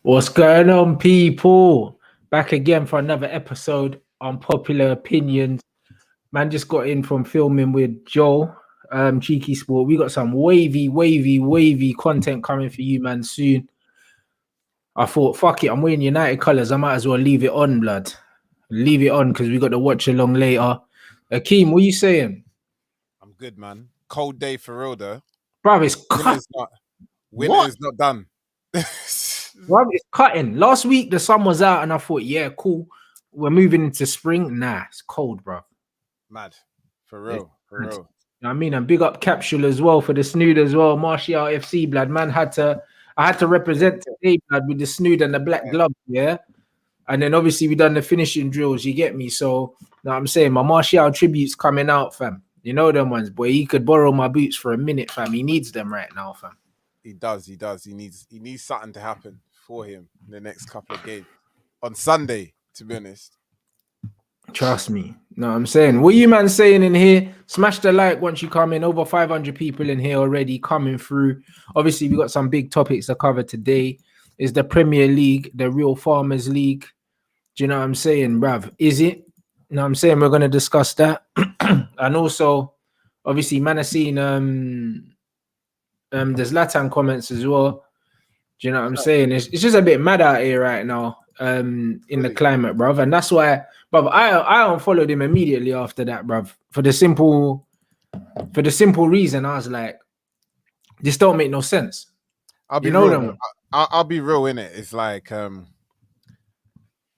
What's going on, people? Back again for another episode on Popular Opinions. Man just got in from filming with Joe, Cheeky Sport. We got some wavy content coming for you, man, soon. I thought, fuck it, I'm wearing United colours. I might as well leave it on, blood. Leave it on because we got to watch along later. Akeem, what you saying? I'm good, man. Cold day for real, though. Bruv, it's cut. Winter is not done. Bruv, it's cutting. Last week, the sun was out and I thought, yeah, cool. We're moving into spring. Nah, it's cold, bruv. Mad. For real. For real. I mean, and big up Capsule as well for the snood as well. Martial FC, blood. Man, I had to represent today, blood, with the snood and the black glove, yeah? And then obviously we done the finishing drills, you get me? So, you know what I'm saying? My Martial tribute's coming out, fam. You know them ones, boy. He could borrow my boots for a minute, fam. He needs them right now, fam. He does. He needs something to happen for him in the next couple of games. On Sunday, to be honest. Trust me. No, I'm saying, what you man saying in here? Smash the like once you come in. Over 500 people in here already coming through. Obviously, we got some big topics to cover today. Is the Premier League, the real Farmers League? Do you know what I'm saying, bruv? Is it? You know what I'm saying? We're going to discuss that. And also, obviously, man, I've seen the Zlatan comments as well. Do you know what I'm saying? It's just a bit mad out here right now. In the climate, bruv, and that's why, bruv, I unfollowed him immediately after that, bruv, for the simple reason I was like, this don't make no sense. I'll be real in it. It's like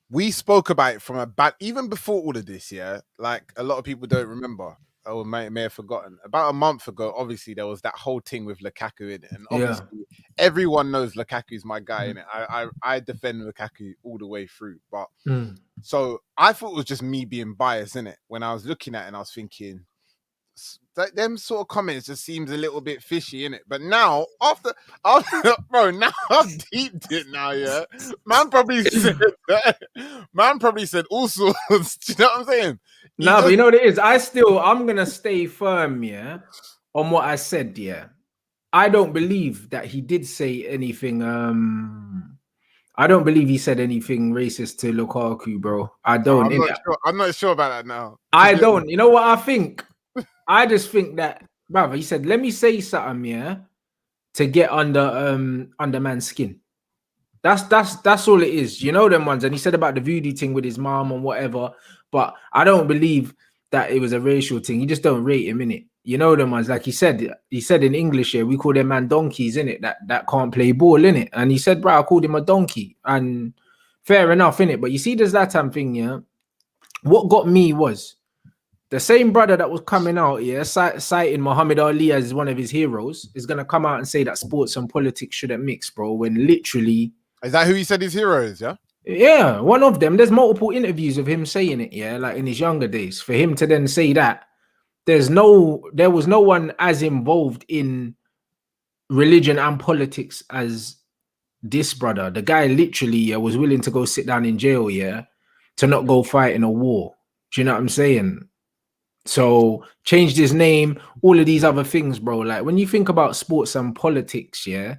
we spoke about it from even before all of this, yeah. Like a lot of people don't remember. Or may have forgotten. About a month ago, obviously there was that whole thing with Lukaku in it, and obviously everyone knows Lukaku's my guy in it. I defend Lukaku all the way through, but so I thought it was just me being biased in it. When I was looking at it, and I was thinking, them sort of comments just seems a little bit fishy in it. But now, after bro, now I've deeped it now. Yeah, man probably said all sorts. Do you know what I'm saying? No, but you know what it is? I'm gonna stay firm, yeah, on what I said, yeah. I don't believe that he did say anything. I don't believe he said anything racist to Lukaku, bro. I don't. I'm not sure about that now. I don't. You know what I think? I just think that, brother, he said, let me say something, yeah, to get under man's skin. That's all it is. You know them ones. And he said about the voodoo thing with his mom and whatever. But I don't believe that it was a racial thing. You just don't rate him, innit? You know them ones. Like he said in English here, we call them man donkeys, innit? That can't play ball, innit? And he said, bro, I called him a donkey. And fair enough, innit? But you see the Zlatan thing, yeah? What got me was the same brother that was coming out here, citing Muhammad Ali as one of his heroes, is going to come out and say that sports and politics shouldn't mix, bro, when literally... Is that who he said his hero is, yeah? Yeah, one of them. There's multiple interviews of him saying it, yeah, like in his younger days. For him to then say that, there was no one as involved in religion and politics as this brother. The guy literally was willing to go sit down in jail, yeah, to not go fight in a war. Do you know what I'm saying? So changed his name, all of these other things, bro. Like when you think about sports and politics, yeah,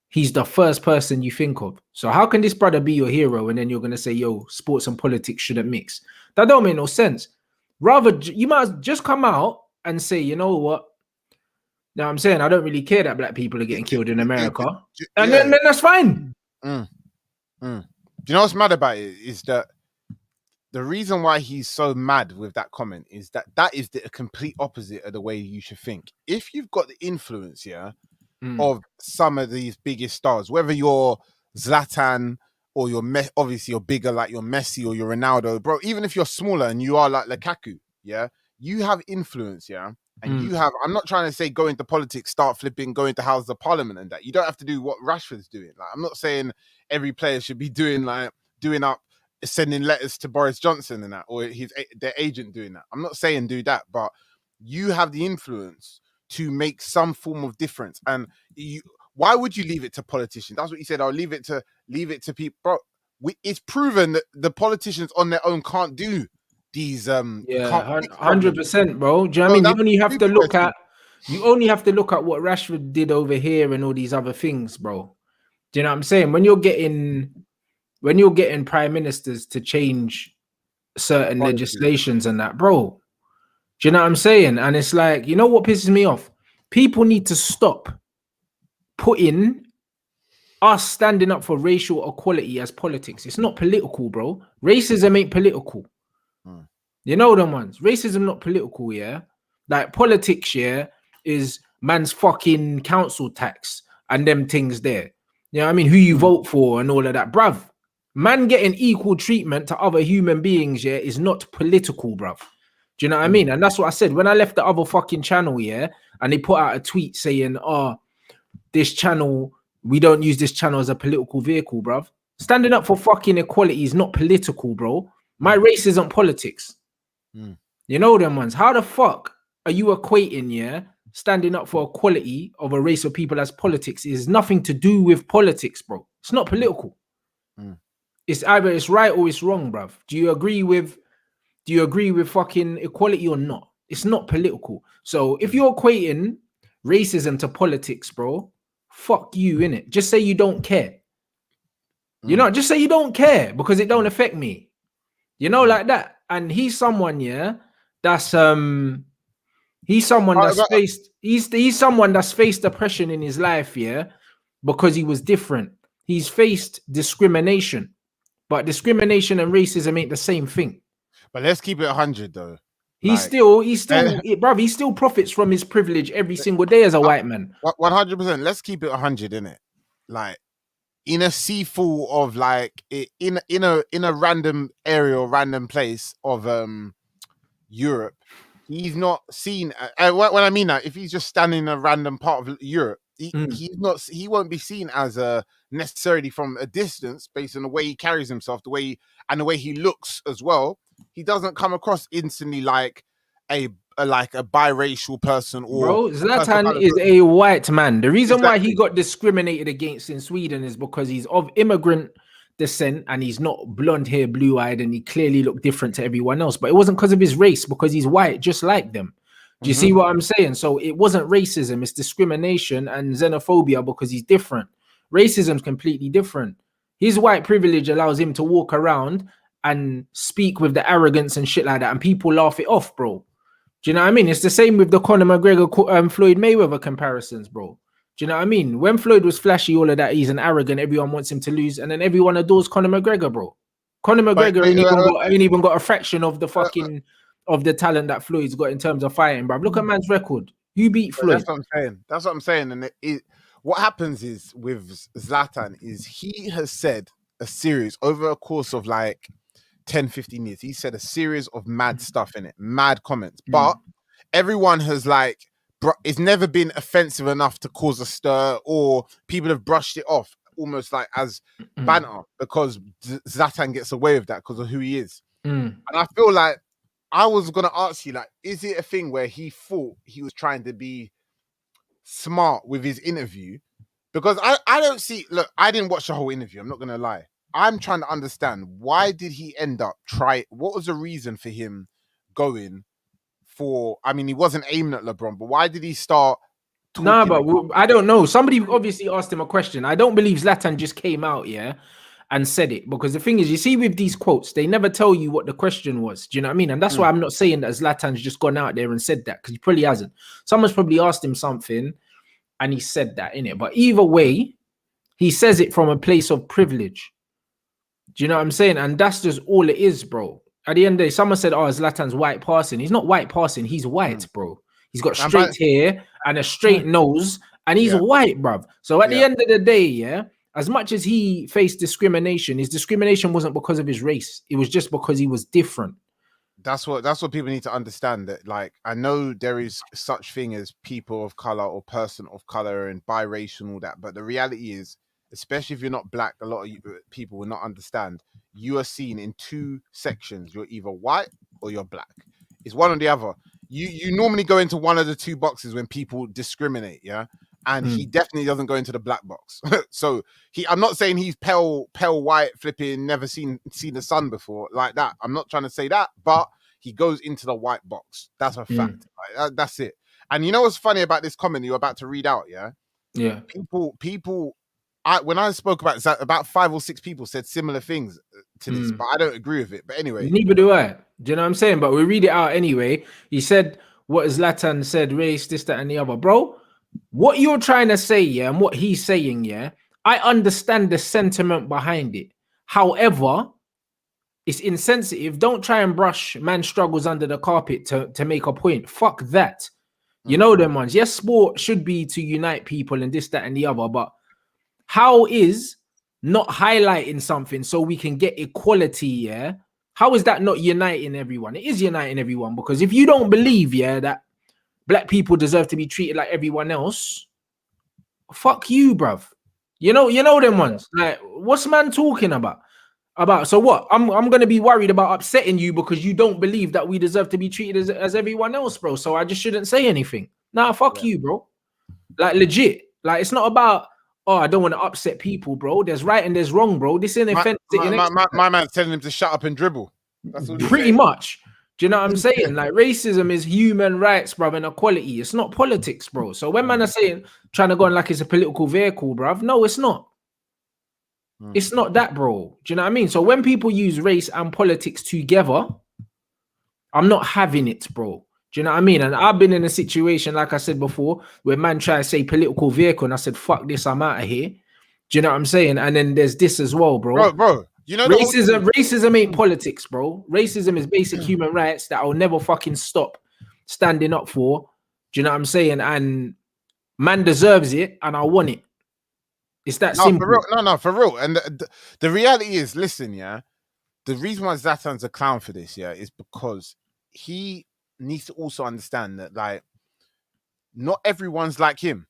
he's the first person you think of. So how can this brother be your hero and then you're going to say, yo, sports and politics shouldn't mix? That don't make no sense. Rather, you might just come out and say, you know what? Now I'm saying I don't really care that black people are getting killed in America. And then that's fine. Do you know what's mad about it? Is that the reason why he's so mad with that comment is that is the complete opposite of the way you should think. If you've got the influence, yeah, of some of these biggest stars, whether you're Zlatan or obviously you're bigger like you're Messi or you're Ronaldo, bro, even if you're smaller and you are like Lukaku, yeah, you have influence, yeah, and you have, I'm not trying to say go into politics, start flipping, go into Houses of Parliament and that. You don't have to do what Rashford's doing. Like, I'm not saying every player should be doing up, sending letters to Boris Johnson and that, or their agent doing that. I'm not saying do that, but you have the influence to make some form of difference. And why would you leave it to politicians? That's what you said. I'll leave it to people. Bro, it's proven that the politicians on their own can't do these. 100%, bro. Do you know what I mean? You only have to look at You only have to look at what Rashford did over here and all these other things, bro. Do you know what I'm saying? When you're getting prime ministers to change certain Policy. legislations and that, bro. Do you know what I'm saying? And it's like, you know what pisses me off? People need to stop putting us standing up for racial equality as politics. It's not political, bro. Racism ain't political. You know them ones. Racism not political, yeah. Like politics, yeah, is man's fucking council tax and them things there. You know what I mean? Who you vote for and all of that, bruv. Man getting equal treatment to other human beings, yeah, is not political, bruv. Do you know what I mean? And that's what I said when I left the other fucking channel, yeah, and they put out a tweet saying, "Oh, this channel, we don't use this channel as a political vehicle, bruv." Standing up for fucking equality is not political, bro. My race isn't politics. You know them ones. How the fuck are you equating, yeah, standing up for equality of a race of people as politics? It is nothing to do with politics, bro. It's not political. It's either it's right or it's wrong, bruv. Do you agree with fucking equality or not? It's not political. So if you're equating racism to politics, bro, fuck you, innit? Just say you don't care. You know, just say you don't care because it don't affect me. You know, like that. And he's someone, yeah, that's he's someone that's faced oppression in his life, yeah, because he was different. He's faced discrimination, but discrimination and racism ain't the same thing. But let's keep it 100 though. He's still, bruv, he still profits from his privilege every single day as a white man. 100%. Let's keep it 100, innit? Like, in a sea full of like in a random area or random place of Europe, he's not seen. When I mean that, if he's just standing in a random part of Europe, he won't be seen as necessarily from a distance based on the way he carries himself, the way he looks as well. He doesn't come across instantly like a biracial person or bro. Zlatan is a white man. The reason why he got discriminated against in Sweden is because he's of immigrant descent and he's not blonde hair, blue eyed, and he clearly looked different to everyone else. But it wasn't because of his race, because he's white, just like them. Do you see what I'm saying? So it wasn't racism, it's discrimination and xenophobia because he's different. Racism is completely different. His white privilege allows him to walk around and speak with the arrogance and shit like that, and people laugh it off, bro. Do you know what I mean? It's the same with the Conor McGregor, Floyd Mayweather comparisons, bro. Do you know what I mean? When Floyd was flashy, all of that, he's an arrogant, everyone wants him to lose, and then everyone adores Conor McGregor, bro. Conor McGregor ain't even got a fraction of the fucking of the talent that Floyd's got in terms of fighting, bro. Look at man's record. You beat Floyd. That's what I'm saying. And what happens is with Zlatan is he has said a series over a course of like 10, 15 years. He said a series of mad stuff in it, mad comments. But everyone has like, it's never been offensive enough to cause a stir, or people have brushed it off almost like as banter because Zlatan gets away with that because of who he is. And I feel like I was going to ask you, like, is it a thing where he thought he was trying to be smart with his interview? Because I don't see, look, I didn't watch the whole interview. I'm not going to lie. I'm trying to understand, why did he end up what was the reason for him going for, I mean, he wasn't aiming at LeBron, but why did he start talking? Nah, but I don't know. Somebody obviously asked him a question. I don't believe Zlatan just came out, yeah, and said it. Because the thing is, you see with these quotes, they never tell you what the question was. Do you know what I mean? And that's why I'm not saying that Zlatan's just gone out there and said that, because he probably hasn't. Someone's probably asked him something and he said that in it. But either way, he says it from a place of privilege. Do you know what I'm saying? And that's just all it is, bro. At the end of the day, someone said, oh, Zlatan's white passing. He's not white passing. He's white, bro. He's got straight hair and a straight nose, and he's white, bruv. So at the end of the day, yeah, as much as he faced discrimination, his discrimination wasn't because of his race. It was just because he was different. That's what people need to understand. That, like, I know there is such thing as people of color or person of color and biracial and all that, but the reality is, especially if you're not black, a lot of people will not understand. You are seen in two sections. You're either white or you're black. It's one or the other. You normally go into one of the two boxes when people discriminate, yeah? And he definitely doesn't go into the black box. So I'm not saying he's pale white, flipping, never seen the sun before, like that. I'm not trying to say that, but he goes into the white box. That's a fact. That's it. And you know what's funny about this comment you're about to read out? Yeah. Yeah. People. When I spoke about this, about 5 or 6 people said similar things to this, but I don't agree with it. But anyway, neither do I. Do you know what I'm saying? But we read it out anyway. He said what Zlatan said, race, this, that, and the other. Bro, what you're trying to say, yeah, and what he's saying, yeah, I understand the sentiment behind it. However, it's insensitive. Don't try and brush man's struggles under the carpet to make a point. Fuck that. You know them ones. Yes, sport should be to unite people and this, that, and the other, but how is not highlighting something so we can get equality, yeah? How is that not uniting everyone? It is uniting everyone, because if you don't believe, yeah, that black people deserve to be treated like everyone else, fuck you, bruv. You know them ones. Like, what's man talking about? So what? I'm gonna be worried about upsetting you because you don't believe that we deserve to be treated as everyone else, bro. So I just shouldn't say anything. Nah, fuck you, bro. Like, legit. Like, it's not about, oh, I don't want to upset people, bro. There's right and there's wrong, bro. This ain't offensive. My man's telling him to shut up and dribble. That's what pretty much. Do you know what I'm saying? Like, racism is human rights, bro, and equality. It's not politics, bro. So when man are saying, trying to go on like it's a political vehicle, bro, no, it's not. It's not that, bro. Do you know what I mean? So when people use race and politics together, I'm not having it, bro. Do you know what I mean? And I've been in a situation, like I said before, where man try to say political vehicle, and I said, fuck this, I'm out of here. Do you know what I'm saying? And then there's this as well, bro. Bro, you know, racism ain't politics, bro. Racism is basic human rights that I'll never fucking stop standing up for. Do you know what I'm saying? And man deserves it, and I want it. It's that simple. For real. For real. And the reality is, listen, yeah, the reason why Zlatan's a clown for this, yeah, is because he needs to also understand that, like, not everyone's like him.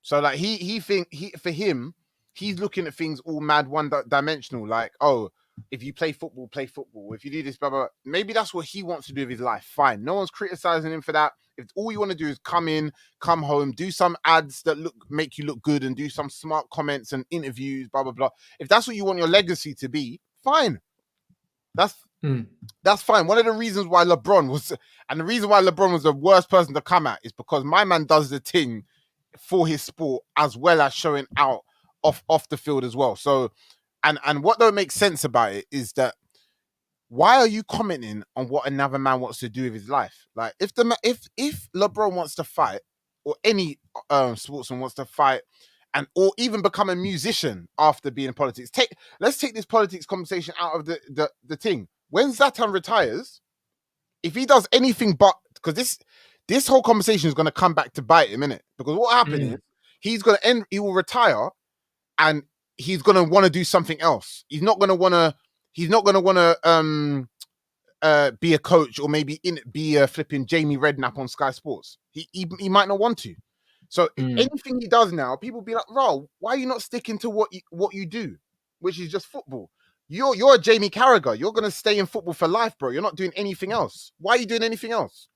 So, like, for him, he's looking at things all mad one-dimensional. Like, oh, if you play football, play football. If you do this, blah, blah, blah. Maybe that's what he wants to do with his life. Fine. No one's criticizing him for that. If all you want to do is come home, do some ads that make you look good and do some smart comments and interviews, blah, blah, blah. If that's what you want your legacy to be, fine. That's fine. One of the reasons why LeBron was the worst person to come at is because my man does the thing for his sport as well as showing out off the field as well. So, and what don't make sense about it is that, why are you commenting on what another man wants to do with his life? Like, if LeBron wants to fight, or any sportsman wants to fight, or even become a musician after being in politics, let's take this politics conversation out of the thing. When Zlatan retires, if he does anything but, because this whole conversation is going to come back to bite him, innit? Because what happened is he will retire, and he's going to want to do something else. He's not going to want to be a coach, or maybe be a flipping Jamie Redknapp on Sky Sports. He might not want to. So anything he does now, people be like, "Bro, why are you not sticking to what you do, which is just football? You're a Jamie Carragher. You're gonna stay in football for life, bro. You're not doing anything else. Why are you doing anything else?"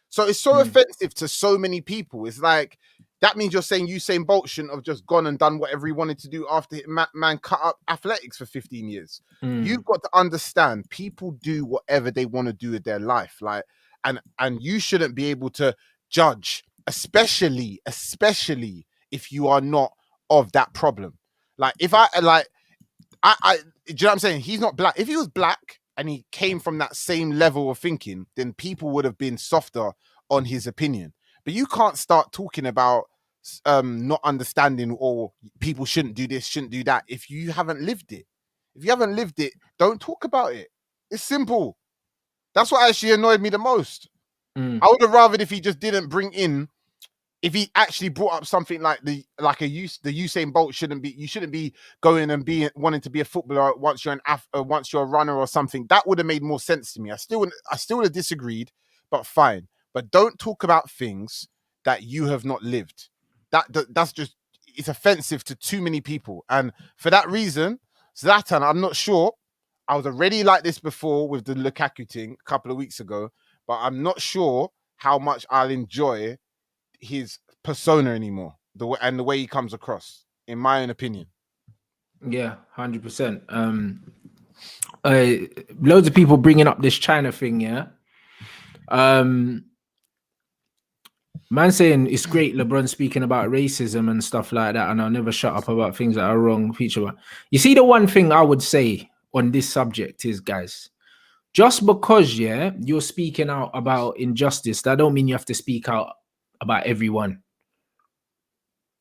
So it's so offensive to so many people. It's like, that means you're saying Usain Bolt shouldn't have just gone and done whatever he wanted to do after man cut up athletics for 15 years. You've got to understand, people do whatever they want to do with their life. Like, and you shouldn't be able to judge, especially if you are not of that problem. Like, if I do you know what I'm saying? He's not black. If he was black and he came from that same level of thinking, then people would have been softer on his opinion. But you can't start talking about not understanding, or people shouldn't do this, shouldn't do that, if you haven't lived it. If you haven't lived it, don't talk about it. It's simple. That's what actually annoyed me the most. I would have rather if he just didn't bring in, if he actually brought up something like the Usain Bolt shouldn't be going and wanting to be a footballer once you're a runner or something. That would have made more sense to me. I still would have disagreed, but fine. But don't talk about things that you have not lived. That's just, it's offensive to too many people. And for that reason, Zlatan, I'm not sure. I was already like this before with the Lukaku thing a couple of weeks ago, but I'm not sure how much I'll enjoy his persona anymore, the way he comes across, in my own opinion. Yeah, 100%. Loads of people bringing up this China thing, yeah. Man saying it's great LeBron speaking about racism and stuff like that, and I'll never shut up about things that are wrong. Feature. You see, the one thing I would say on this subject is, guys, just because you're speaking out about injustice, that don't mean you have to speak out about everyone.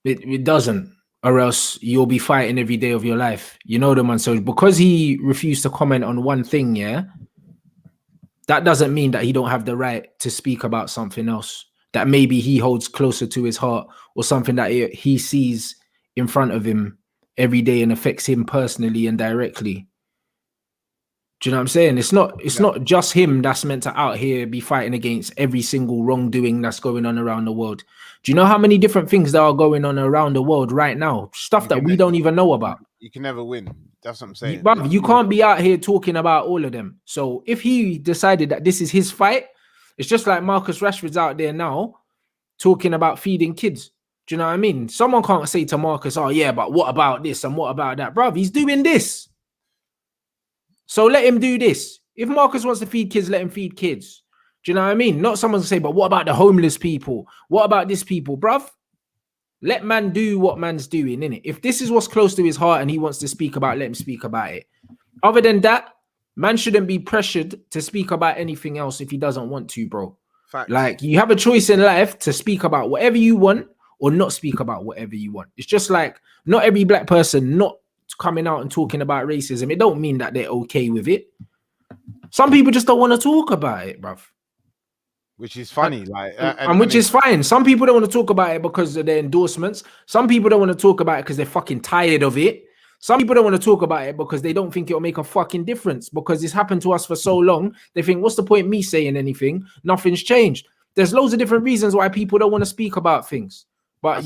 It doesn't, or else you'll be fighting every day of your life. You know the man. So because he refused to comment on one thing, that doesn't mean that he don't have the right to speak about something else that maybe he holds closer to his heart, or something that he sees in front of him every day and affects him personally and directly. Do you know what I'm saying? It's not just him that's meant to out here be fighting against every single wrongdoing that's going on around the world. Do you know how many different things that are going on around the world right now? Stuff that we don't even know about. You can never win. That's what I'm saying. You can't be out here talking about all of them. So if he decided that this is his fight, it's just like Marcus Rashford's out there now talking about feeding kids. Do you know what I mean? Someone can't say to Marcus, oh yeah, but what about this and what about that? Bruv, he's doing this. So let him do this. If Marcus wants to feed kids, let him feed kids. Do you know what I mean? Not someone to say, but what about the homeless people? What about this people, bruv? Let man do what man's doing, innit? If this is what's close to his heart and he wants to speak about, let him speak about it. Other than that, man shouldn't be pressured to speak about anything else if he doesn't want to, bro. Facts. Like, you have a choice in life to speak about whatever you want or not speak about whatever you want. It's just like not every black person not coming out and talking about racism. It don't mean that they're okay with it. Some people just don't want to talk about it, bruv. Which is funny, which is fine. Some people don't want to talk about it because of their endorsements. Some people don't want to talk about it because they're fucking tired of it. Some people don't want to talk about it because they don't think it'll make a fucking difference, because it's happened to us for so long. They think, what's the point me saying anything? Nothing's changed. There's loads of different reasons why people don't want to speak about things, but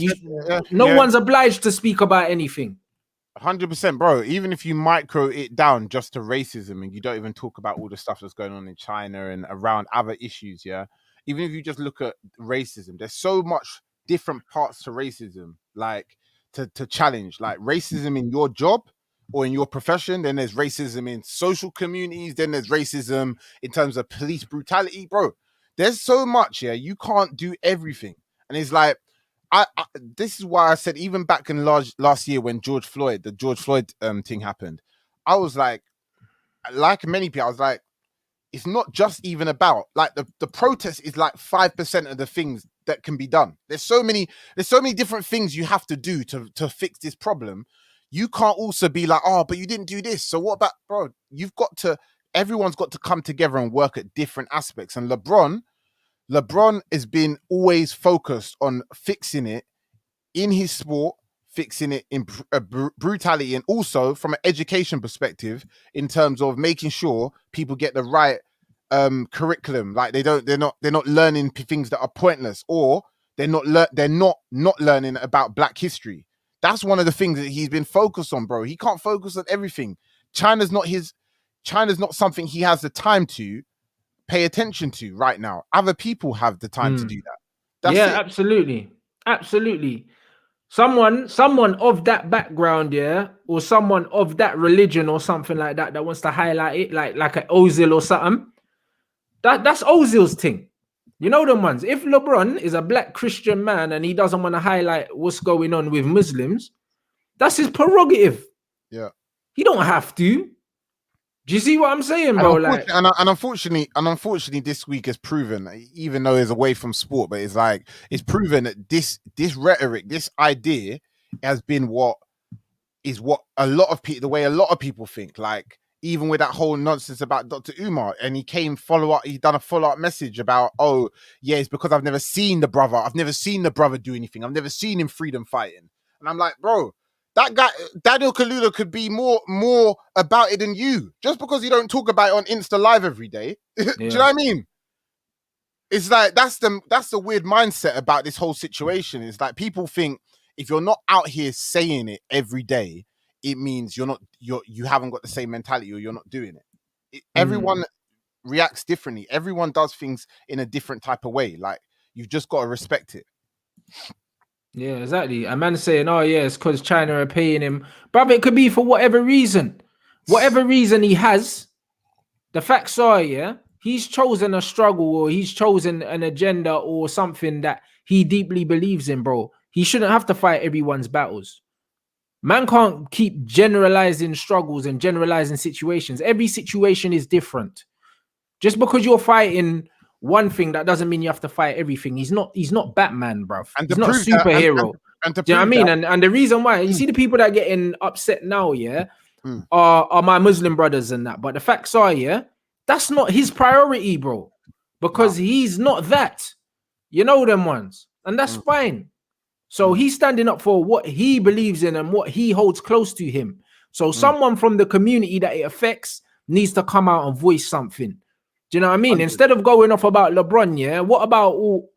no one's obliged to speak about anything. 100%, bro. Even if you micro it down just to racism and you don't even talk about all the stuff that's going on in China and around other issues, even if you just look at racism, there's so much different parts to racism, like to challenge, like racism in your job or in your profession. Then there's racism in social communities. Then there's racism in terms of police brutality, bro. There's so much, you can't do everything. And it's like, this is why I said, even back in last year when the George Floyd thing happened, I was like many people, I was like, it's not just even about like the protest is like 5% of the things that can be done. There's so many different things you have to do to fix this problem. You can't also be like, oh, but you didn't do this. So what about, bro? Everyone's got to come together and work at different aspects. And LeBron has been always focused on fixing it in his sport, fixing it in brutality, and also from an education perspective in terms of making sure people get the right curriculum. Like they're not learning things that are pointless, or they're not learning about Black history. That's one of the things that he's been focused on, bro. He can't focus on everything. China's not something he has the time to pay attention to right now. Other people have the time to do that. That's it. Absolutely. Someone of that background, or someone of that religion or something like that wants to highlight it, like an Ozil or something. That's Ozil's thing. You know them ones. If LeBron is a Black Christian man and he doesn't want to highlight what's going on with Muslims, that's his prerogative. Yeah. He don't have to. Do you see what I'm saying, bro? Unfortunately, this week has proven, even though it's away from sport, but it's proven that this rhetoric, this idea, has been what a lot of people, the way a lot of people think. Like, even with that whole nonsense about Dr. Umar, and he done a follow-up message about, oh yeah, it's because I've never seen the brother do anything. I've never seen him freedom fighting. And I'm like, bro, that guy, Daniel Kaluuya, could be more about it than you. Just because you don't talk about it on Insta Live every day. Do you know what I mean? It's like, that's the weird mindset about this whole situation. It's like, people think if you're not out here saying it every day, it means you haven't got the same mentality, or you're not doing it. Everyone reacts differently. Everyone does things in a different type of way. Like, you've just got to respect it. Yeah, exactly. A man saying, oh yeah, it's because China are paying him. Brother, it could be for whatever reason. Whatever reason he has, the facts are, he's chosen a struggle, or he's chosen an agenda or something that he deeply believes in, bro. He shouldn't have to fight everyone's battles. Man can't keep generalizing struggles and generalizing situations. Every situation is different. Just because you're fighting one thing, that doesn't mean you have to fight everything. He's not Batman, bruv. He's not a superhero. And to do you know what I mean? that, And the reason why, you see the people that are getting upset now, yeah, are my Muslim brothers and that. But the facts are, yeah, that's not his priority, bro. Because he's not that. You know them ones. And that's fine. So he's standing up for what he believes in and what he holds close to him. So someone from the community that it affects needs to come out and voice something. Do you know what I mean? 100. Instead of going off about LeBron, yeah, what about all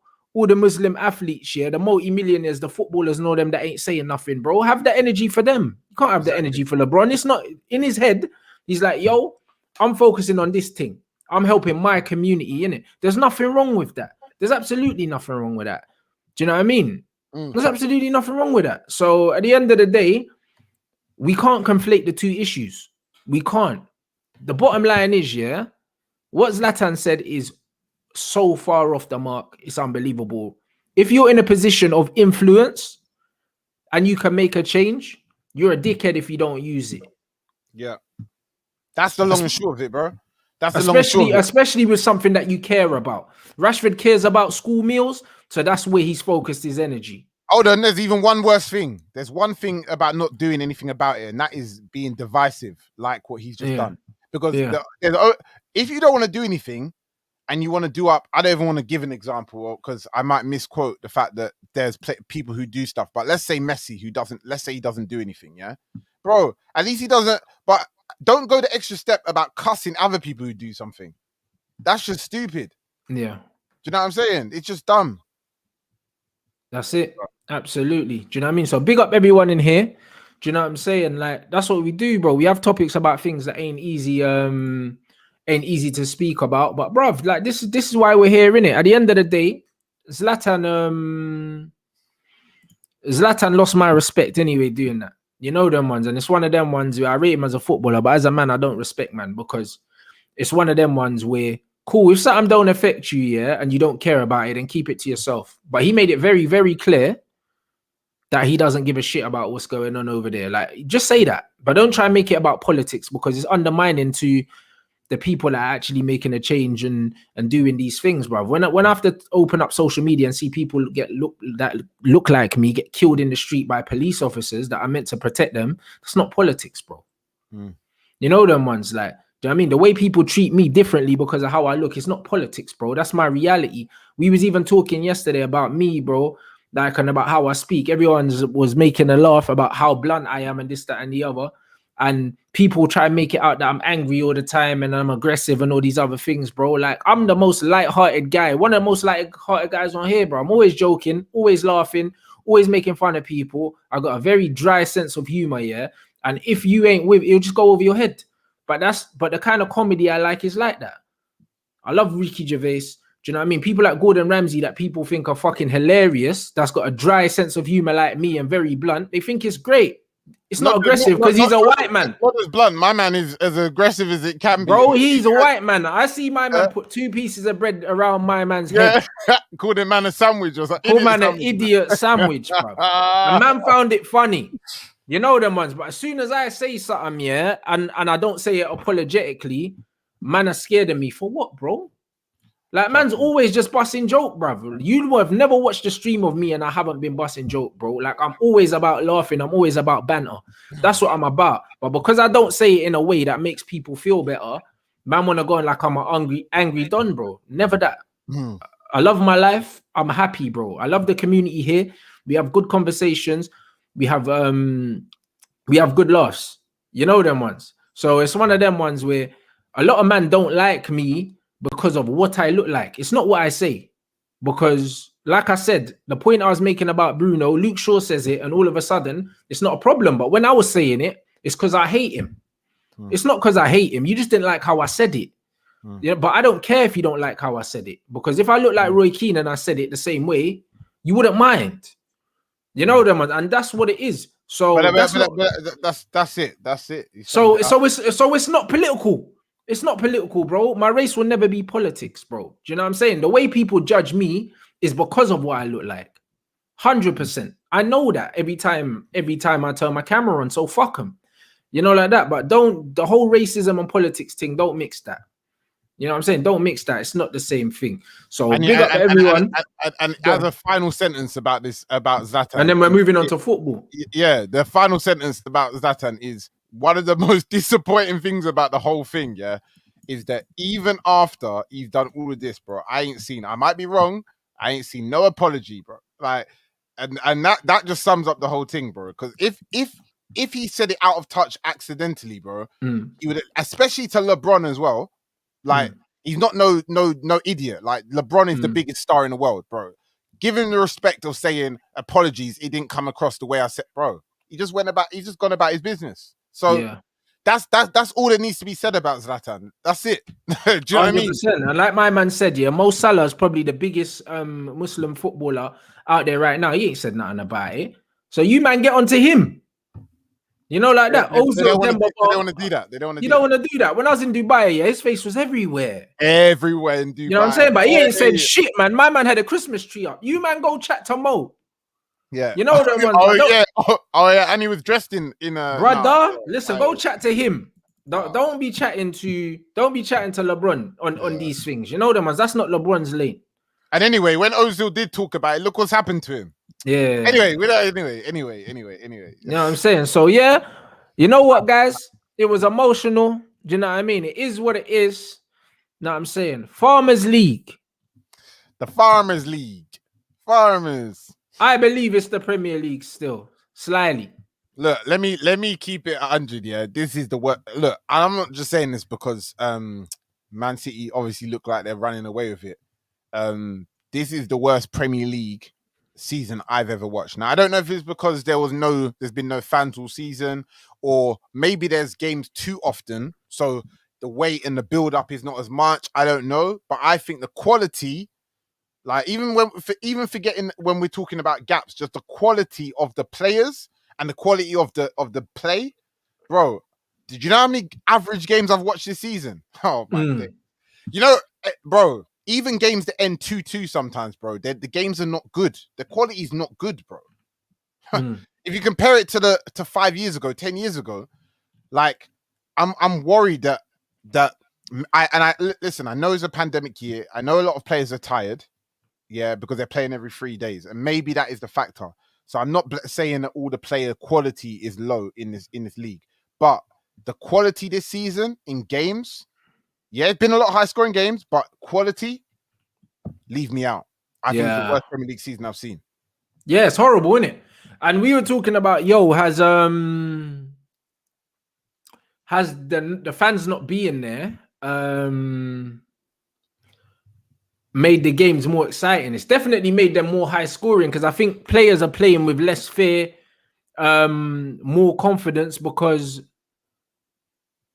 the Muslim athletes, yeah, the multi-millionaires, the footballers and all them that ain't saying nothing, bro? Have the energy for them. You can't have the energy for LeBron. It's not in his head. He's like, yo, I'm focusing on this thing. I'm helping my community, innit? There's nothing wrong with that. There's absolutely nothing wrong with that. Do you know what I mean? There's absolutely nothing wrong with that. So at the end of the day, we can't conflate the two issues. We can't. The bottom line is, yeah, what Zlatan said is so far off the mark. It's unbelievable. If you're in a position of influence and you can make a change, you're a dickhead if you don't use it. Yeah. That's the long and short of it, bro. That's the long and short of it. Especially with something that you care about. Rashford cares about school meals, so that's where he's focused his energy. Hold on, there's even one worse thing. There's one thing about not doing anything about it, and that is being divisive, like what he's just done. Because if you don't want to do anything and you want to do up, I don't even want to give an example because I might misquote the fact that there's people who do stuff. But let's say Messi, let's say he doesn't do anything, yeah? Bro, at least he doesn't, but don't go the extra step about cussing other people who do something. That's just stupid. Yeah. Do you know what I'm saying? It's just dumb. That's it. Absolutely. Do you know what I mean? So big up everyone in here. Do you know what I'm saying? Like, that's what we do, bro. We have topics about things that ain't easy to speak about. But bruv, like this is why we're here, innit? At the end of the day, Zlatan lost my respect anyway doing that. You know them ones, and it's one of them ones where I rate him as a footballer, but as a man, I don't respect, man, because it's one of them ones where, cool, if something don't affect you, yeah, and you don't care about it, then keep it to yourself. But he made it very, very clear that he doesn't give a shit about what's going on over there. Like, just say that, but don't try and make it about politics, because it's undermining to the people that are actually making a change and doing these things, bro. When I have to open up social media and see people that look like me get killed in the street by police officers that are meant to protect them, that's not politics, bro. You know them ones, like, do you know what I mean? The way people treat me differently because of how I look, it's not politics, bro. That's my reality. We was even talking yesterday about me, bro, like, and about how I speak. Everyone was making a laugh about how blunt I am and this, that, and the other. And people try and make it out that I'm angry all the time and I'm aggressive and all these other things, bro. Like, I'm the most light-hearted guy, one of the most light-hearted guys on here, bro. I'm always joking, always laughing, always making fun of people. I got a very dry sense of humor, yeah. And if you ain't with it, it'll just go over your head. But the kind of comedy I like is like that. I love Ricky Gervais. Do you know what I mean? People like Gordon Ramsay that people think are fucking hilarious, that's got a dry sense of humor like me and very blunt, they think it's great. It's not aggressive because he's a white man. Not as blunt. My man is as aggressive as it can be. Bro, he's a white man. I see my man put 2 pieces of bread around my man's head. Called him man a sandwich or something. Called man an idiot sandwich, bro. The man found it funny. You know them ones. But as soon as I say something, yeah, and I don't say it apologetically, man are scared of me. For what, bro? Like, man's always just busting joke, bro. You have never watched a stream of me and I haven't been busting joke, bro. Like, I'm always about laughing. I'm always about banter. That's what I'm about. But because I don't say it in a way that makes people feel better, man want to go on like I'm an angry don, bro. Never that. I love my life. I'm happy, bro. I love the community here. We have good conversations. We have good laughs. You know them ones. So it's one of them ones where a lot of men don't like me because of what I look like. It's not what I say. Because, like I said, the point I was making about Bruno, Luke Shaw says it, and all of a sudden, it's not a problem. But when I was saying it, it's because I hate him. It's not because I hate him. You just didn't like how I said it. Yeah, but I don't care if you don't like how I said it. Because if I look like Roy Keane and I said it the same way, you wouldn't mind. You know them, and that's what it is. So that's it. That's it. So it's not political. It's not political, bro. My race will never be politics, bro. Do you know what I'm saying? The way people judge me is because of what I look like. 100%. I know that every time I turn my camera on. So fuck them. You know, like that. But don't, the whole racism and politics thing, don't mix that. You know what I'm saying? Don't mix that. It's not the same thing. So And, big up everyone. and as a final sentence about this, about Zlatan. And then we're moving on to football. Yeah, the final sentence about Zlatan is one of the most disappointing things about the whole thing, yeah, is that even after he's done all of this, bro, I might be wrong, I ain't seen no apology, bro. Like, and that just sums up the whole thing, bro. Because if he said it out of touch accidentally, bro, he would, especially to LeBron as well, like, he's not no idiot. Like, LeBron is the biggest star in the world, bro. Give him the respect of saying apologies. It didn't come across the way I said, bro. He's just gone about his business. So yeah. That's all that needs to be said about Zlatan. That's it. Do you know what I mean? And like my man said, yeah, Mo Salah is probably the biggest Muslim footballer out there right now. He ain't said nothing about it. So you man get onto him. You know, like that. They don't want to do that. They don't want to. You don't want to do that. When I was in Dubai, yeah, his face was everywhere. Everywhere in Dubai. You know what I'm saying? But he ain't said shit, man. My man had a Christmas tree up. You man go chat to Mo. Yeah. You know the one. Yeah, and he was dressed in a brother. Listen, go chat to him. Don't be chatting to LeBron on these things. You know the ones. That's not LeBron's lane. And anyway, when Ozil did talk about it, look what's happened to him. Yeah. Anyway. You know what I'm saying? So yeah, you know what, guys? It was emotional. Do you know what I mean? It is what it is. You know what I'm saying? Farmers League. The Farmers League. Farmers. I believe it's the Premier League still. Slightly. Look, let me keep it 100. Yeah, this is the work. Look, I'm not just saying this because Man City obviously look like they're running away with it. This is the worst Premier League season I've ever watched. Now, I don't know if it's because there's been no fans all season, or maybe there's games too often, so the wait and the build up is not as much. I don't know, but I think the quality, like even forgetting when we're talking about gaps, just the quality of the players and the quality of the play, bro. Did you know how many average games I've watched this season? Oh my day. You know, bro, even games that end 2-2 sometimes, bro, the games are not good. The quality is not good, bro. If you compare it to 5 years ago, 10 years ago, like I'm worried that I listen, I know it's a pandemic year. I know a lot of players are tired, yeah, because they're playing every 3 days, and maybe that is the factor. So I'm not saying that all the player quality is low in this league, but the quality this season in games, yeah, it's been a lot of high scoring games, but quality, leave me out. I think it's the worst Premier League season I've seen. Yeah, it's horrible, isn't it? And we were talking about, has the fans not being there made the games more exciting? It's definitely made them more high scoring, because I think players are playing with less fear, more confidence, because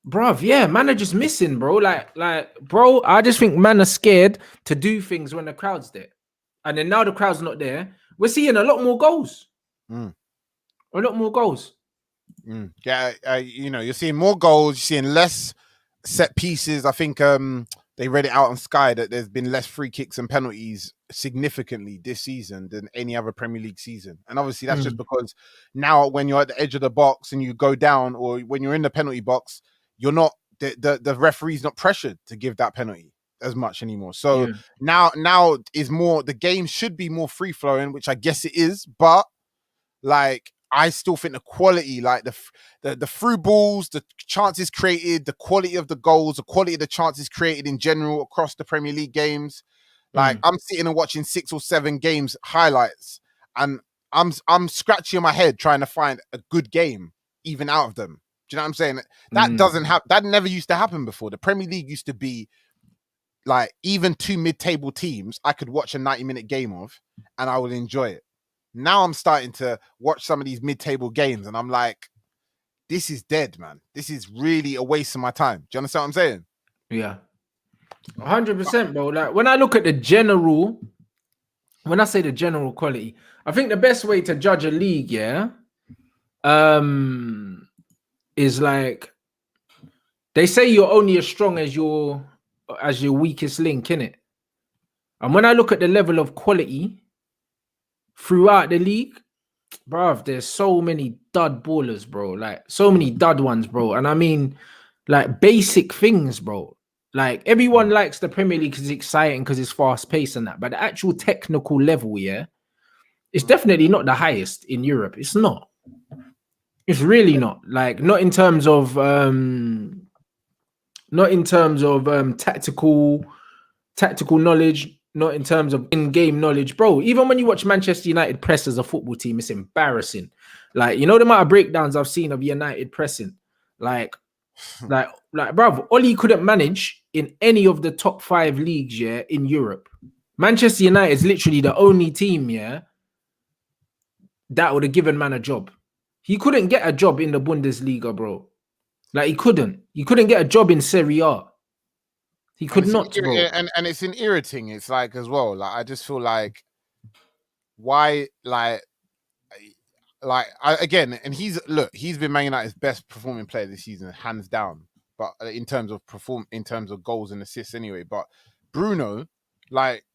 bruv, yeah, man are just missing, bro. Like, bro, I just think man are scared to do things when the crowd's there. And then now the crowd's not there, we're seeing a lot more goals. A lot more goals. Yeah, you know, you're seeing more goals, you're seeing less set pieces. I think they read it out on Sky that there's been less free kicks and penalties significantly this season than any other Premier League season. And obviously that's just because now when you're at the edge of the box and you go down, or when you're in the penalty box, you're not, the referee's not pressured to give that penalty as much anymore. So now is more, the game should be more free flowing, which I guess it is, but like, I still think the quality, like the through balls, the chances created, the quality of the goals, the quality of the chances created in general across the Premier League games. Like, I'm sitting and watching 6 or 7 games highlights, and I'm scratching my head trying to find a good game even out of them. Do you know what I'm saying? That doesn't happen. That never used to happen before. The Premier League used to be like, even 2 mid-table teams I could watch a 90-minute game of and I would enjoy it. Now I'm starting to watch some of these mid-table games and I'm like, this is dead, man. This is really a waste of my time. Do you understand what I'm saying? Yeah. 100%, bro. Like, when I look at when I say the general quality, I think the best way to judge a league, is like, They say you're only as strong as your weakest link, innit? And when I look at the level of quality throughout the league, bruv, there's so many dud ballers, bro. Like so many dud ones, bro. And I mean, like basic things, bro. Like everyone likes the Premier League because it's exciting, because it's fast paced and that. But the actual technical level, yeah, it's definitely not the highest in Europe. It's not. It's really not. Like not in terms of tactical knowledge, not in terms of in-game knowledge, bro. Even when you watch Manchester United press as a football team, it's embarrassing. Like, you know, the amount of breakdowns I've seen of United pressing, like, bro, Oli couldn't manage in any of the top 5 leagues, yeah, in Europe. Manchester United is literally the only team, yeah, that would have given man a job. He couldn't get a job in the Bundesliga, bro. Like, he couldn't get a job in Serie A. He could not, bro. And it's irritating. It's like as well. Like I just feel like why again, and he's been Man United's best performing player this season, hands down. But in terms of goals and assists, anyway. But Bruno, like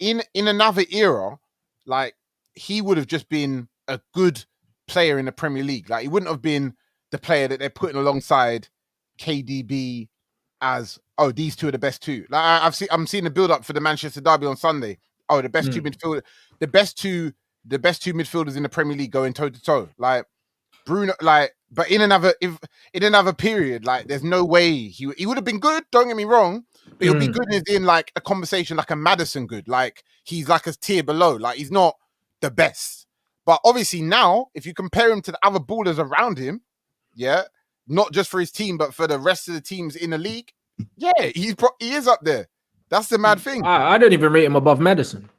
in another era, like he would have just been a good player in the Premier League. Like he wouldn't have been the player that they're putting alongside KDB as these two are the best two. Like I'm seeing the build up for the Manchester derby on Sunday. Oh, the best two midfielders, the best two midfielders in the Premier League going toe to toe. Like Bruno, like, but in another period, like there's no way he would have been good. Don't get me wrong, but he'll be good in like a conversation like a Maddison good. Like he's like a tier below. Like he's not the best, but obviously now if you compare him to the other ballers around him, yeah, not just for his team but for the rest of the teams in the league, yeah, he is up there. That's the mad thing. I don't even rate him above Maddison.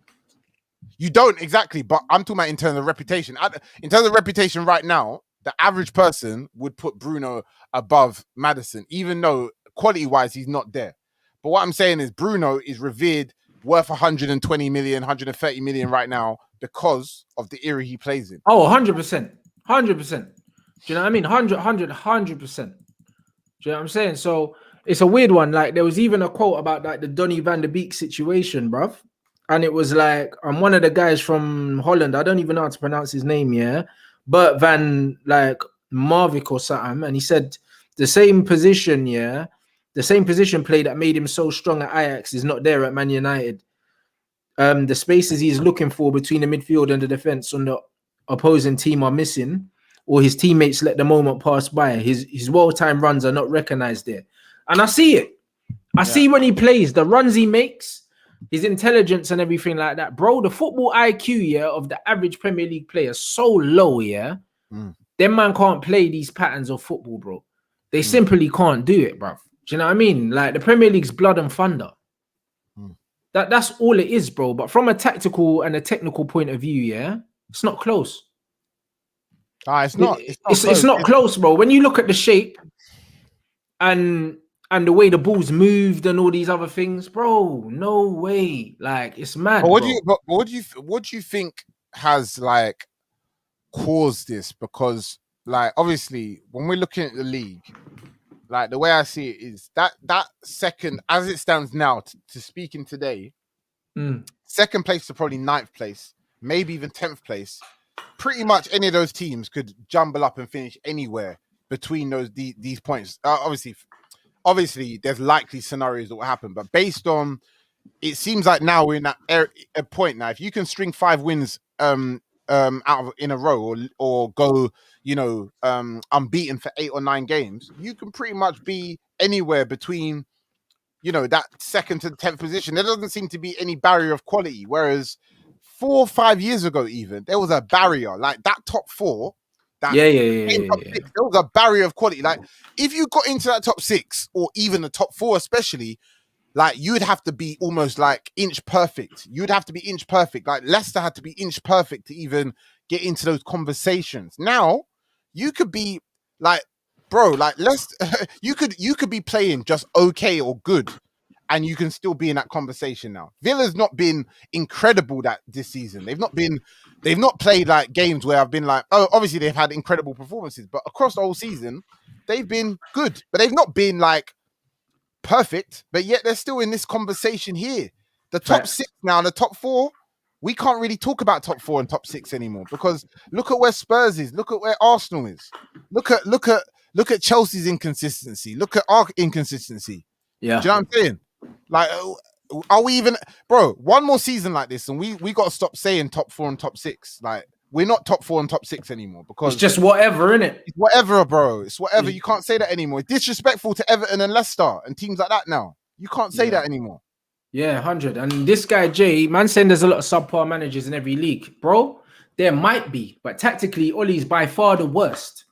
You don't exactly, but I'm talking about in terms of reputation. In terms of reputation right now, the average person would put Bruno above Maddison, even though quality-wise he's not there. But what I'm saying is Bruno is revered, worth 120 million, 130 million right now because of the era he plays in. Oh, 100%. 100%. Do you know what I mean? 100%. Do you know what I'm saying? So it's a weird one. Like there was even a quote about like the Donny van de Beek situation, bruv. And it was like, I'm one of the guys from Holland. I don't even know how to pronounce his name, yeah. Bert van like Marwijk or something. And he said the same position, yeah. The same position play that made him so strong at Ajax is not there at Man United. The spaces he's looking for between the midfield and the defense on the opposing team are missing, or his teammates let the moment pass by. His well-timed runs are not recognized there. And I see it. I see when he plays, the runs he makes, his intelligence and everything like that. Bro, the football IQ, yeah, of the average Premier League player is so low, yeah. Them man can't play these patterns of football, bro. They simply can't do it, bro. Do you know what I mean? Like the Premier League's blood and thunder. That's all it is, bro. But from a tactical and a technical point of view, yeah, it's not close. It's not. It's not close, bro. When you look at the shape and the way the ball's moved and all these other things, bro, no way. Like it's mad. But what do you think has like caused this? Because like obviously when we're looking at the league, like the way I see it is that second, as it stands now, to speaking today, second place to probably 9th place, maybe even 10th place. Pretty much any of those teams could jumble up and finish anywhere between these points. Obviously, there's likely scenarios that will happen, but based on, it seems like now we're in that a point now. If you can string 5 wins in a row, or go, unbeaten for 8 or 9 games, you can pretty much be anywhere between, that 2nd to 10th position. There doesn't seem to be any barrier of quality. Whereas 4 or 5 years ago, even there was a barrier, like that top 4. Top 6, there was a barrier of quality. Like if you got into that top 6 or even the top 4, especially, like you'd have to be almost like inch perfect. You'd have to be inch perfect. Like Leicester had to be inch perfect to even get into those conversations. Now you could be like, bro, like you could be playing just okay or good, and you can still be in that conversation now. Villa's not been incredible this season. They've not played like games where I've been like, oh, obviously they've had incredible performances, but across the whole season, they've been good, but they've not been like perfect. But yet they're still in this conversation here. The top Facts. 6 now, and the top 4. We can't really talk about top 4 and top 6 anymore because look at where Spurs is. Look at where Arsenal is. Look at Chelsea's inconsistency. Look at our inconsistency. Yeah. Do you know what I'm saying? Like, are we even, bro? One more season like this, and we got to stop saying top 4 and top 6. Like, we're not top 4 and top 6 anymore because It's just whatever, innit? it's whatever, bro. It's whatever. You can't say that anymore. It's disrespectful to Everton and Leicester and teams like that now. You can't say that anymore. Yeah, 100. And this guy, Jay, man saying there's a lot of subpar managers in every league. Bro, there might be, but tactically, Ollie's by far the worst.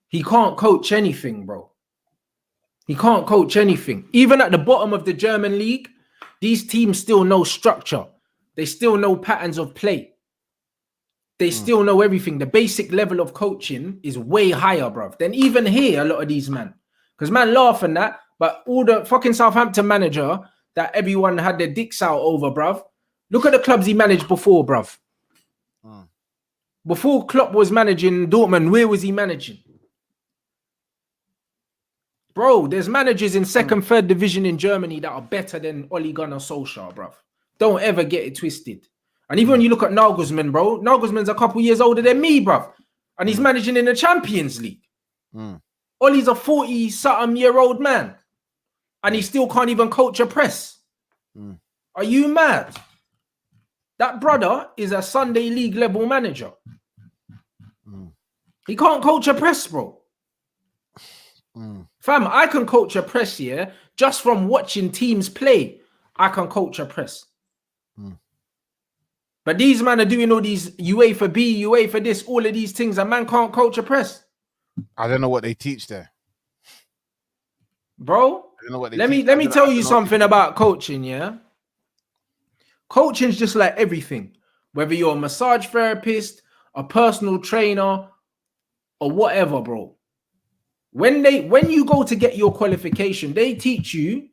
He can't coach anything, bro. He can't coach anything. Even at the bottom of the German league, these teams still know structure. They still know patterns of play. They still know everything. The basic level of coaching is way higher, bro, than even here, a lot of these men. Because man laugh and that, but all the fucking Southampton manager that everyone had their dicks out over, bruv. Look at the clubs he managed before, bruv. Before Klopp was managing Dortmund, where was he managing? Bro, there's managers in second, third division in Germany that are better than Ole Gunnar Solskjaer, bruv. Don't ever get it twisted. And even when you look at Nagelsmann, bro, Nagelsmann's a couple years older than me, bruv. And he's managing in the Champions League. Ole's a 40-something-year-old man. And he still can't even coach a press. Are you mad? That brother is a Sunday League level manager. He can't coach a press, bro. Fam, I can coach a press, yeah? Just from watching teams play, I can coach a press. But these men are doing all these UEFA B, UEFA this, all of these things, and man can't coach a press. I don't know what they teach there. Bro, let me tell you something about coaching, yeah? Coaching's just like everything. Whether you're a massage therapist, a personal trainer, or whatever, bro. When you go to get your qualification, they teach you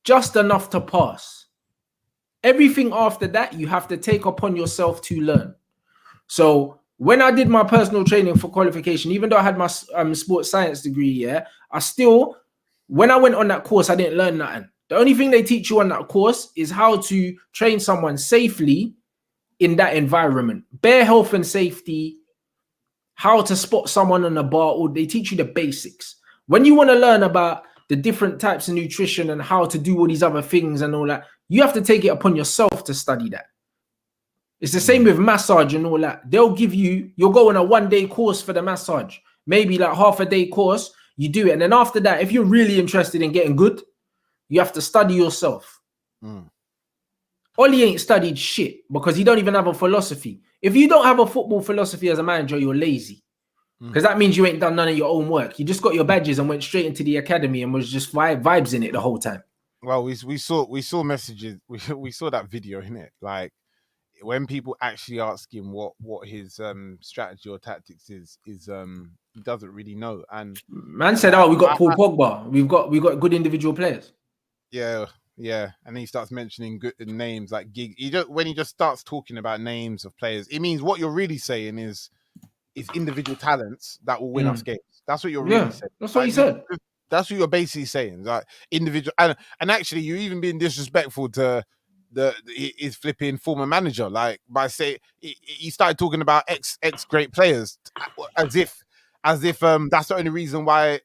just enough to pass. Everything after that, you have to take upon yourself to learn. So when I did my personal training for qualification, even though I had my sports science degree, yeah, when I went on that course, I didn't learn nothing. The only thing they teach you on that course is how to train someone safely in that environment. Bare health and safety, how to spot someone on a bar, or they teach you the basics. When you want to learn about the different types of nutrition and how to do all these other things and all that, you have to take it upon yourself to study that. It's the same with massage and all that. They'll give you'll go on a 1-day course for the massage, maybe like half a day course, you do it. And then after that, if you're really interested in getting good, you have to study yourself. Ollie ain't studied shit because he don't even have a philosophy. If you don't have a football philosophy as a manager, you're lazy. Because that means you ain't done none of your own work. You just got your badges and went straight into the academy and was just vibes in it the whole time. Well, we saw messages. We saw that video in it. Like when people actually ask him what his strategy or tactics is he doesn't really know. And man said, "Oh, we got Paul Pogba. We got good individual players." Yeah, and he starts mentioning good names like Gig. When he just starts talking about names of players, it means what you're really saying is individual talents that will win us games. That's what you're really saying. That's what he said. That's what you're basically saying. Like individual, and actually, you're even being disrespectful to his flipping former manager. Like by saying he started talking about ex great players as if that's the only reason why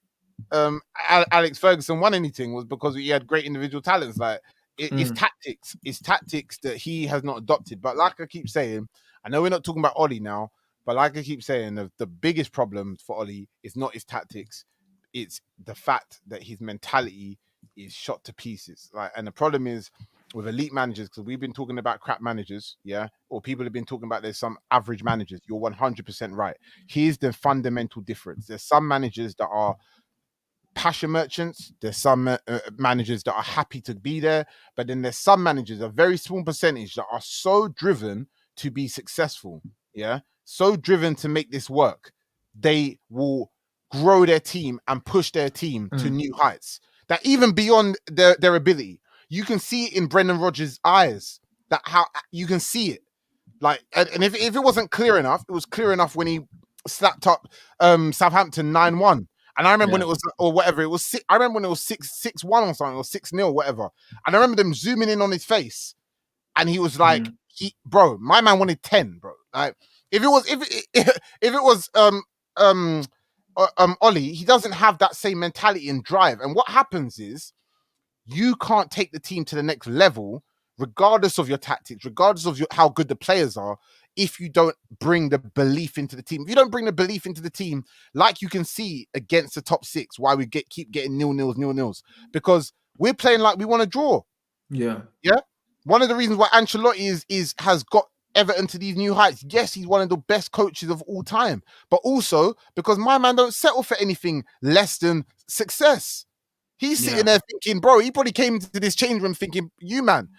Alex Ferguson won anything was because he had great individual talents. Like it's tactics that he has not adopted. But like I keep saying, I know we're not talking about Ollie now, but like I keep saying, the biggest problem for Ollie is not his tactics, it's the fact that his mentality is shot to pieces. Like, and the problem is with elite managers, because we've been talking about crap managers, yeah, or people have been talking about there's some average managers. You're 100% right. Here's the fundamental difference. There's some managers that are passion merchants. There's some managers that are happy to be there, but then there's some managers, a very small percentage, that are so driven to be successful, yeah, so driven to make this work, they will grow their team and push their team to new heights that even beyond their ability. You can see it in Brendan Rodgers' eyes, that how you can see it. Like, and if it wasn't clear enough, it was clear enough when he slapped up Southampton 9-1. And I remember when it was, or whatever, it was six. I remember when it was 6-1 or something, or 6-0, whatever. And I remember them zooming in on his face, and he was like, "Bro, my man wanted 10, bro. Like, if it was Ollie, he doesn't have that same mentality and drive. And what happens is, you can't take the team to the next level, regardless of your tactics, regardless of how good the players are, if you don't bring the belief into the team. If you don't bring the belief into the team, like you can see against the top six, why we keep getting nil-nils, because we're playing like we want to draw. Yeah. One of the reasons why Ancelotti has got Everton to these new heights. Yes, he's one of the best coaches of all time, but also because my man don't settle for anything less than success. He's sitting there thinking, bro, he probably came into this change room thinking, you man,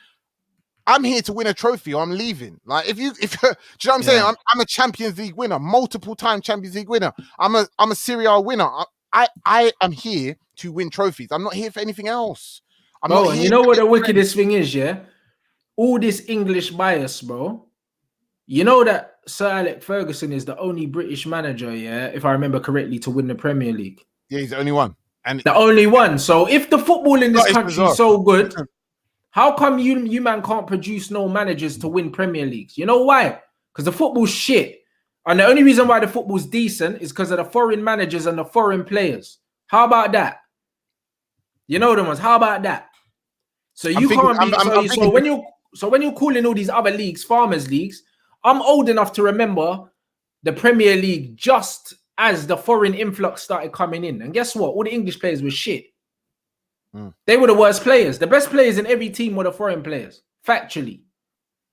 I'm here to win a trophy or I'm leaving. Like, do you know what I'm saying? I'm a Champions League winner, multiple time Champions League winner. I'm a Serie A winner. I am here to win trophies. I'm not here for anything else. Bro, and you know what the wickedest thing is, yeah? All this English bias, bro. You know that Sir Alex Ferguson is the only British manager, yeah, if I remember correctly, to win the Premier League. Yeah, he's the only one. And the only one. So if the football in this country is so good, how come you man can't produce no managers to win Premier Leagues? You know why? Because the football's shit. And the only reason why the football's decent is because of the foreign managers and the foreign players. How about that? You know the ones. How about that? So you can't be. So when you're calling all these other leagues farmers leagues, I'm old enough to remember the Premier League just as the foreign influx started coming in. And guess what? All the English players were shit. They were the worst players. The best players in every team were the foreign players, factually.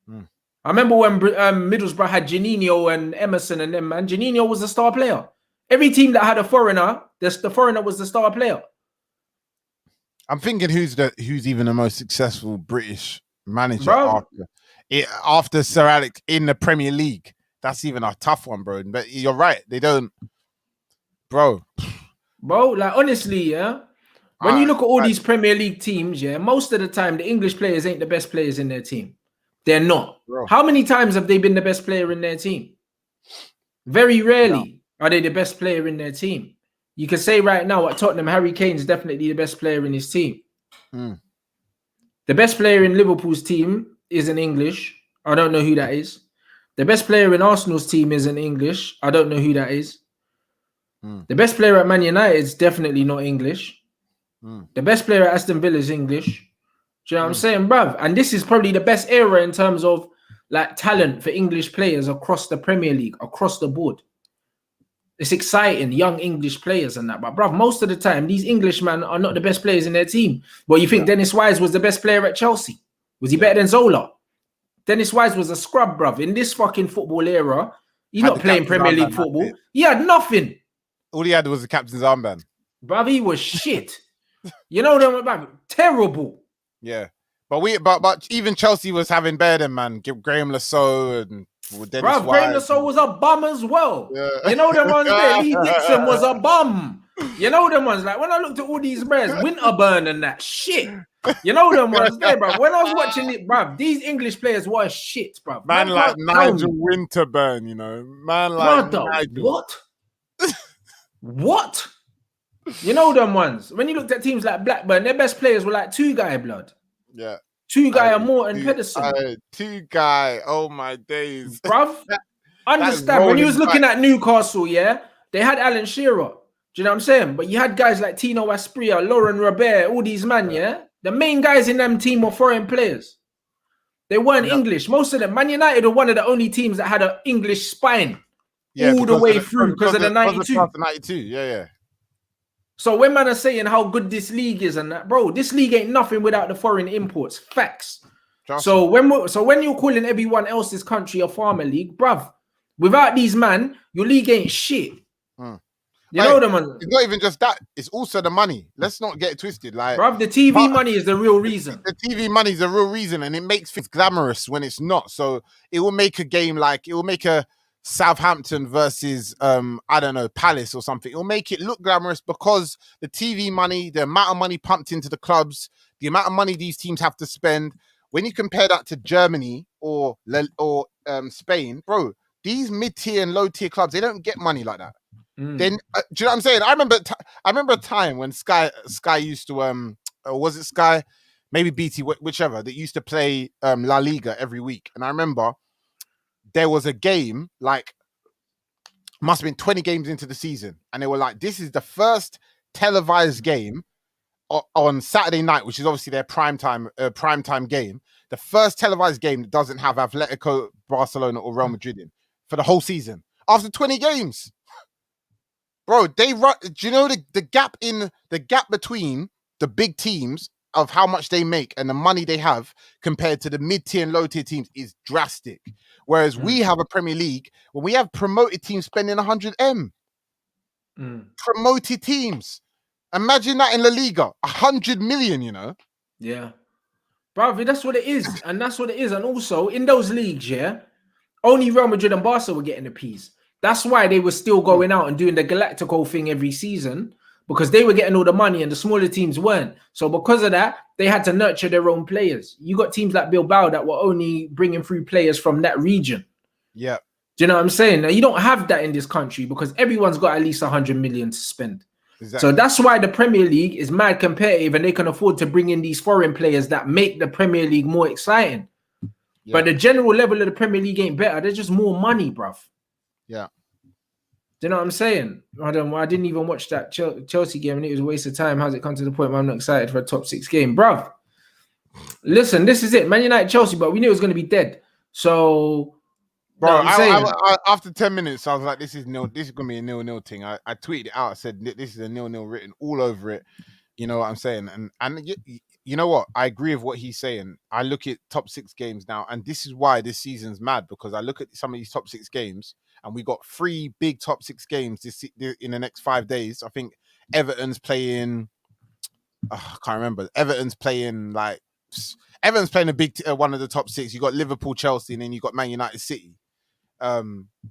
I remember when Middlesbrough had Janino and Emerson and them, man. Janino was the star player. Every team that had a foreigner, the foreigner was the star player. I'm thinking who's even the most successful British manager after Sir Alex in the Premier League. That's even a tough one, bro. But you're right. They don't, bro. Like, honestly, yeah. When you look at all these Premier League teams, yeah, most of the time, the English players ain't the best players in their team. They're not. Bro. How many times have they been the best player in their team? Very rarely are they the best player in their team. You can say right now at Tottenham, Harry Kane is definitely the best player in his team. The best player in Liverpool's team isn't English. I don't know who that is. The best player in Arsenal's team isn't English. I don't know who that is. The best player at Man United is definitely not English. The best player at Aston Villa is English. Do you know what I'm saying, bruv? And this is probably the best era in terms of like talent for English players across the Premier League, across the board. It's exciting, young English players and that. But bruv, most of the time, these Englishmen are not the best players in their team. But you think Dennis Wise was the best player at Chelsea? Was he better than Zola? Dennis Wise was a scrub, bruv. In this fucking football era, he's not playing Premier League football. He had nothing. All he had was the captain's armband. Bruv, he was shit. You know what I'm about? Terrible. Yeah. But even Chelsea was having better than, man. Graham Lasseau and Dennis Wise. Graham Lasseau was a bum as well. Yeah. You know them ones there? Lee Dixon was a bum. You know them ones? Like when I looked at all these bears, Winterburn and that shit. You know them ones there, bro. When I was watching it, bro, these English players were shit, bro. Man like Nigel Winterburn, you know. Man like Nigel. What? What? You know them ones. When you looked at teams like Blackburn, their best players were like Two-Guy blood. Yeah. Two-Guy and Morton Pedersen. Two-Guy. Oh my days. Bruv, understand. When you was looking at Newcastle, yeah, they had Alan Shearer. Do you know what I'm saying? But you had guys like Tino Asprilla, Lauren Robert, all these men, yeah? The main guys in them team were foreign players. They weren't English. Most of them. Man United are one of the only teams that had an English spine all the way through because of the 92. 92, yeah. So when man are saying how good this league is and that, bro, this league ain't nothing without the foreign imports. Facts. So when you're calling everyone else's country a farmer league, bruv, without these man, your league ain't shit. You know them. It's not even just that. It's also the money. Let's not get it twisted. Like, bruv, the TV money is the real reason. The TV money is the real reason, and it makes things glamorous when it's not. So it will make a game like, it will make a Southampton versus I don't know, Palace or something. It'll make it look glamorous because the TV money, the amount of money pumped into the clubs, the amount of money these teams have to spend. When you compare that to Germany or Spain, bro, these mid-tier and low-tier clubs, they don't get money like that. Then do you know what I'm saying? I remember a time when Sky used to or was it Sky, maybe BT, whichever, that used to play La Liga every week. And I remember there was a game, like, must have been 20 games into the season, and they were like, this is the first televised game on Saturday night, which is obviously their primetime game. The first televised game that doesn't have Atletico, Barcelona, or Real Madrid in for the whole season after 20 games. Bro, they run. Do you know the gap between the big teams of how much they make and the money they have compared to the mid-tier and low-tier teams is drastic. Whereas we have a Premier League when we have promoted teams spending 100M. Promoted teams. Imagine that in La Liga, 100 million, you know? Yeah. Bro, that's what it is. And that's what it is. And also, in those leagues, yeah, only Real Madrid and Barca were getting the piece. That's why they were still going out and doing the Galactico thing every season, because they were getting all the money and the smaller teams weren't. So because of that, they had to nurture their own players. You got teams like Bilbao that were only bringing through players from that region. Yeah. Do you know what I'm saying? Now, you don't have that in this country because everyone's got at least 100 million to spend. Exactly. So that's why the Premier League is mad competitive and they can afford to bring in these foreign players that make the Premier League more exciting. Yeah. But the general level of the Premier League ain't better. There's just more money, bruv. Yeah. Do you know what I'm saying? I didn't even watch that Chelsea game and it was a waste of time. How's it come to the point where I'm not excited for a top 6 game? Bruv, listen, this is it. Man United, Chelsea, but we knew it was going to be dead. So, bro, I, after 10 minutes, I was like, this is going to be a 0-0 thing. I tweeted it out. I said, this is a 0-0 written all over it. You know what I'm saying? And you know what? I agree with what he's saying. I look at top 6 games now, and this is why this season's mad, because I look at some of these top 6 games, and we got 3 big top 6 games in the next 5 days. I think Everton's playing. I can't remember. Everton's playing a big one of the top 6. You got Liverpool, Chelsea, and then you got Man United, City.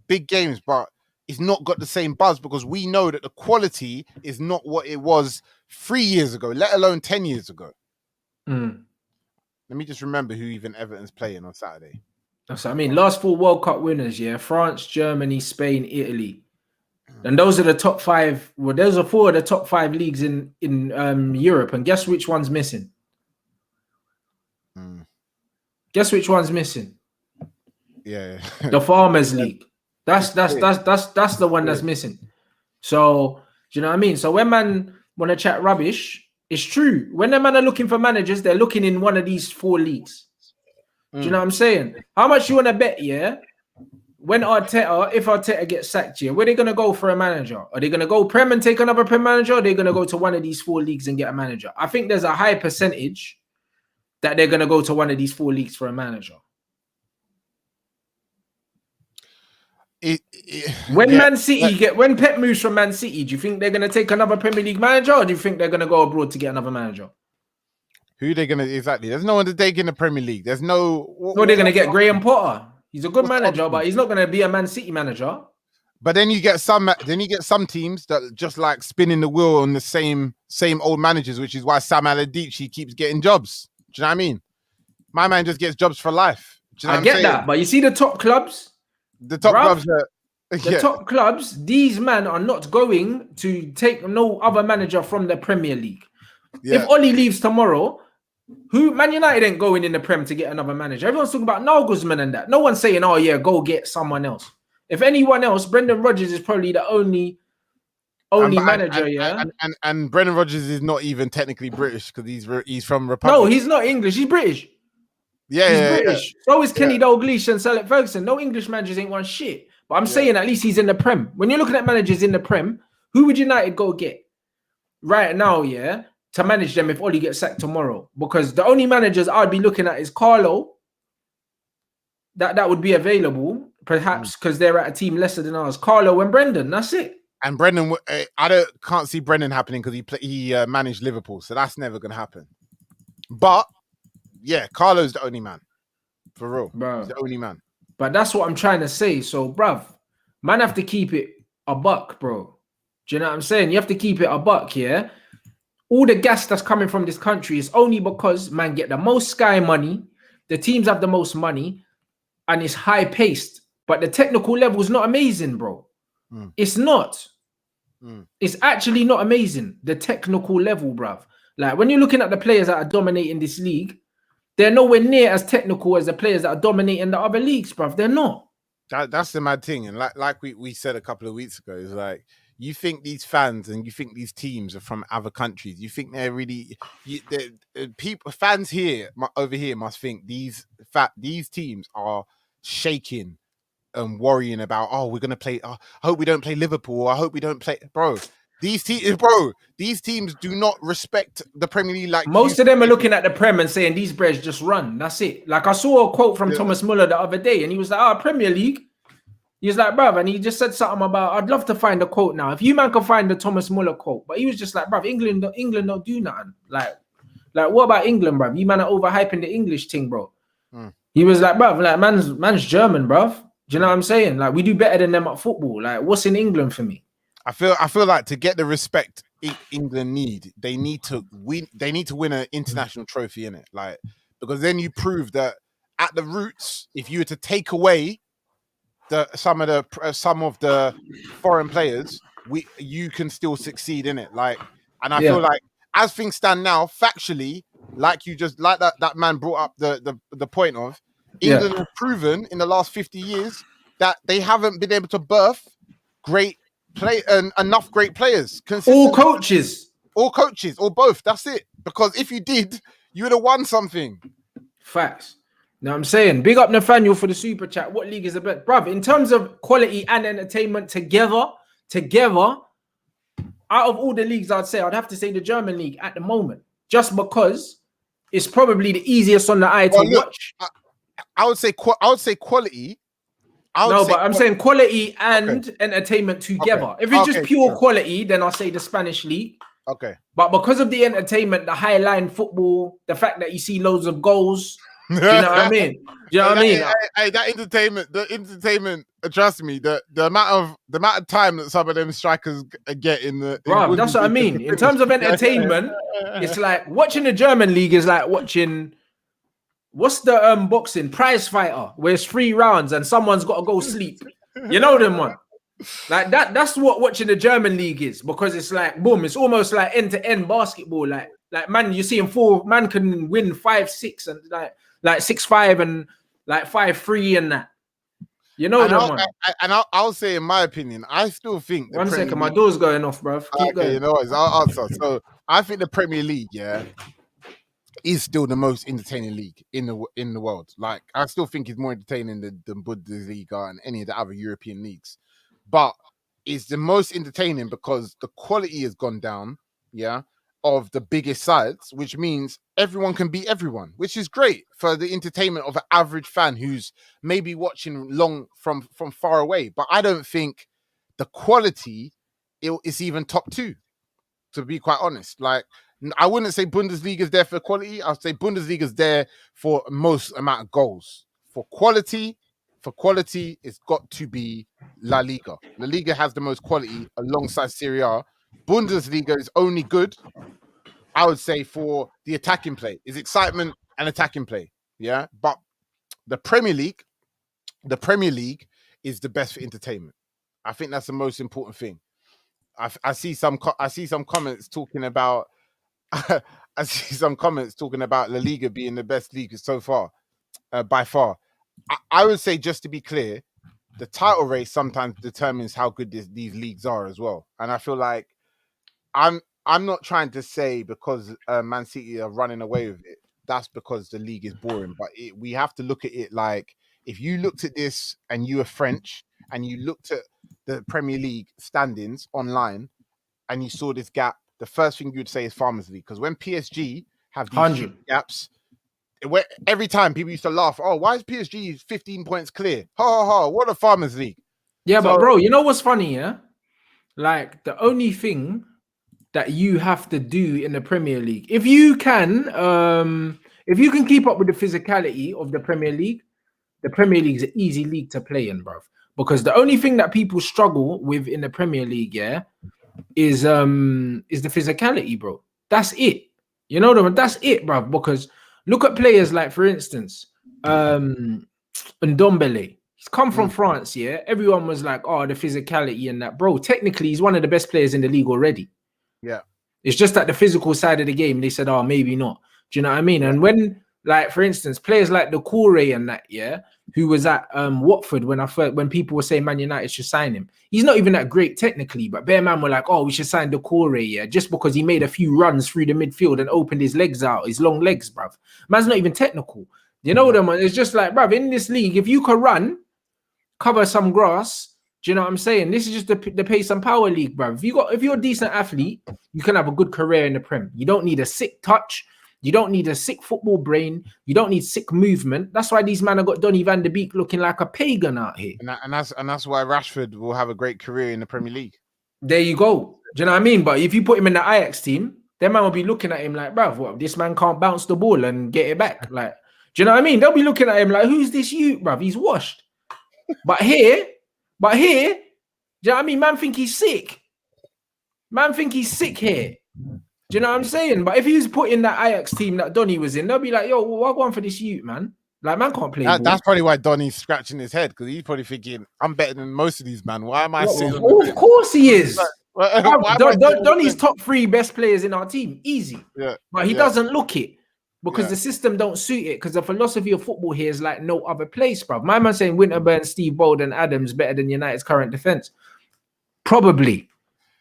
Big games, but it's not got the same buzz because we know that the quality is not what it was 3 years ago, let alone 10 years ago. Let me just remember who even Everton's playing on Saturday. So, I mean, last 4 World Cup winners, yeah, France, Germany, Spain, Italy. And those are the top 5. Well, those are 4 of the top 5 leagues in Europe. And guess which one's missing? Guess which one's missing? Yeah. The Farmers League. That's the one that's missing. So, do you know what I mean? So when man want to chat rubbish, it's true. When the man are looking for managers, they're looking in one of these 4 leagues. Do you know what I'm saying? How much you want to bet, yeah? When if Arteta gets sacked, yeah, where are they going to go for a manager? Are they going to go Prem and take another Prem manager? Or are they going to go to one of these 4 leagues and get a manager? I think there's a high percentage that they're going to go to one of these 4 leagues for a manager. When Man City when Pep moves from Man City, do you think they're going to take another Premier League manager, or do you think they're going to go abroad to get another manager? Who are they going to exactly? There's no one to take in the Premier League. There's no. No, they're going to get Graham Potter. He's a good manager, but he's not going to be a Man City manager. But then you get some teams that just like spinning the wheel on the same old managers, which is why Sam Allardyce keeps getting jobs. Do you know what I mean? My man just gets jobs for life. Do you know I get that, but you see the top clubs. The top clubs are. The top clubs, these men are not going to take no other manager from the Premier League. Yeah. If Oli leaves tomorrow, Man United ain't going in the Prem to get another manager. Everyone's talking about Nagelsmann and that. No one's saying, oh yeah, go get someone else. If anyone else, Brendan Rodgers is probably the only manager, And Brendan Rodgers is not even technically British because he's from Republic. No, he's not English. He's British. Yeah, he's British. So is Kenny Dalglish and Sir Alex Ferguson. No English managers ain't one shit. But I'm saying at least he's in the Prem. When you're looking at managers in the Prem, who would United go get right now, to manage them if Oli gets sacked tomorrow? Because the only managers I'd be looking at is Carlo. That would be available, perhaps because they're at a team lesser than ours. Carlo and Brendan, that's it. And Brendan, I can't see Brendan happening because he managed Liverpool, so that's never going to happen. But yeah, Carlo's the only man, for real. Bro. He's the only man. But that's what I'm trying to say. So, bruv, man have to keep it a buck, bro. Do you know what I'm saying? You have to keep it a buck, yeah? All the gas that's coming from this country is only because man get the most Sky money, the teams have the most money, and it's high-paced. But the technical level is not amazing, bro. It's not. It's actually not amazing, the technical level, bruv. Like when you're looking at the players that are dominating this league, they're nowhere near as technical as the players that are dominating the other leagues, bruv. They're not. That's the mad thing. And like we said a couple of weeks ago, is like, you think these fans and you think these teams are from other countries. You think they're really people, fans here over here must think these teams are shaking and worrying about, oh, we're gonna play. I hope we don't play Liverpool. I hope we don't play, bro. These teams do not respect the Premier League like most of them are looking at the Prem and saying these breads just run. That's it. Like I saw a quote from Thomas Muller the other day, and he was like, Premier League. He was like, bruv, and he just said something about, I'd love to find a quote now. If you man can find the Thomas Muller quote, but he was just like, bruv, England don't do nothing. Like what about England, bruv? You man are overhyping the English thing, bro. He was like, bruv, like man's German, bruv. Do you know what I'm saying? Like we do better than them at football. Like what's in England for me? I feel like to get the respect England need, they need to win an international trophy in it, like, because then you prove that at the roots, if you were to take away some of the foreign players, you can still succeed in it. Like, and I feel like as things stand now, factually, like you just like that man brought up the point of England have proven in the last 50 years that they haven't been able to birth enough great players. All coaches, or both. That's it. Because if you did, you would have won something. Facts. Now I'm saying, big up Nathaniel for the super chat. What league is the best, bruv? In terms of quality and entertainment together, out of all the leagues, I'd have to say the German league at the moment, just because it's probably the easiest on the eye to watch. I would say quality. I'm saying quality and entertainment together. Okay. If it's just pure quality, then I'll say the Spanish league. Okay. But because of the entertainment, the high line football, the fact that you see loads of goals, do you know what I mean? Do you know what I mean? Hey, the entertainment. Trust me, the amount of time that some of them strikers get in the. Bro, that's what I mean. In terms of entertainment, it's like watching the German league is like watching. What's the boxing prize fighter where it's 3 rounds and someone's got to go sleep? You know them one. Like that's what watching the German league is, because it's like boom, it's almost like end-to-end basketball. Like man, you're seeing 4 man can win 5-6 and like 6-5 and like 5-3 and that. You know them one. And I'll say, in my opinion, I still think. One second, my door's going off, bruv. Keep going. You know what? I'll answer. So I think the Premier League, is still the most entertaining league in the world. Like, I still think it's more entertaining than Bundesliga and any of the other European leagues. But it's the most entertaining because the quality has gone down, of the biggest sides, which means everyone can beat everyone, which is great for the entertainment of an average fan who's maybe watching long from far away. But I don't think the quality is even top 2, to be quite honest. Like, I wouldn't say Bundesliga is there for quality. I'd say Bundesliga is there for most amount of goals. For quality, it's got to be La Liga. La Liga has the most quality alongside Serie A. Bundesliga is only good, I would say, for the attacking play. Is excitement and attacking play. Yeah. But the Premier League is the best for entertainment. I think that's the most important thing. I see some comments talking about La Liga being the best league so far, by far. I would say, just to be clear, the title race sometimes determines how good these leagues are as well. And I feel like I'm not trying to say because Man City are running away with it, that's because the league is boring. But we have to look at it like, if you looked at this and you were French and you looked at the Premier League standings online and you saw this gap, the first thing you would say is Farmers League. Because when PSG have these gaps, every time people used to laugh, oh, why is PSG 15 points clear? Ha ha ha, what a Farmers League. Yeah, but bro, you know what's funny, yeah? Like, the only thing that you have to do in the Premier League, if you can keep up with the physicality of the Premier League is an easy league to play in, bruv. Because the only thing that people struggle with in the Premier League, is the physicality, bro. That's it. You know, that's it, bruv. Because look at players like, for instance, Ndombele. He's come from France, yeah. Everyone was like, oh, the physicality and that. Bro, technically, he's one of the best players in the league already. Yeah. It's just that the physical side of the game, they said, oh, maybe not. Do you know what I mean? Yeah. And when, like, for instance, players like the Corey and that, yeah, who was at Watford when people were saying Man United should sign him, he's not even that great technically, but Bear Man were like, oh, we should sign the Corey, yeah, just because he made a few runs through the midfield and opened his legs out, his long legs, bruv. Man's not even technical. You know them? It's just like, bruv, in this league, if you can run, cover some grass, do you know what I'm saying? This is just the pace and power league, bruv. If you're a decent athlete, you can have a good career in the Prem. You don't need a sick touch. You don't need a sick football brain. You don't need sick movement. That's why these men have got Donny van de Beek looking like a pagan out here. And that's why Rashford will have a great career in the Premier League. There you go. Do you know what I mean? But if you put him in the Ajax team, their man will be looking at him like, bruv, what? This man can't bounce the ball and get it back. Like, do you know what I mean? They'll be looking at him like, who's this youth, bruv? He's washed. But here, do you know what I mean? Man think he's sick. Man think he's sick here. Do you know what I'm saying? But if he was put in that Ajax team that Donny was in, they'll be like, yo, what going for this youth, man? Like, man can't play. That's probably why Donny's scratching his head, because he's probably thinking, I'm better than most of these, man. Why am I sitting? Of course he is. Donny's top 3 best players in our team. Easy. Yeah. But he doesn't look it. Because the system don't suit it. Because the philosophy of football here is like no other place, bro. My man saying Winterburn, Steve Bold, and Adams better than United's current defense. Probably.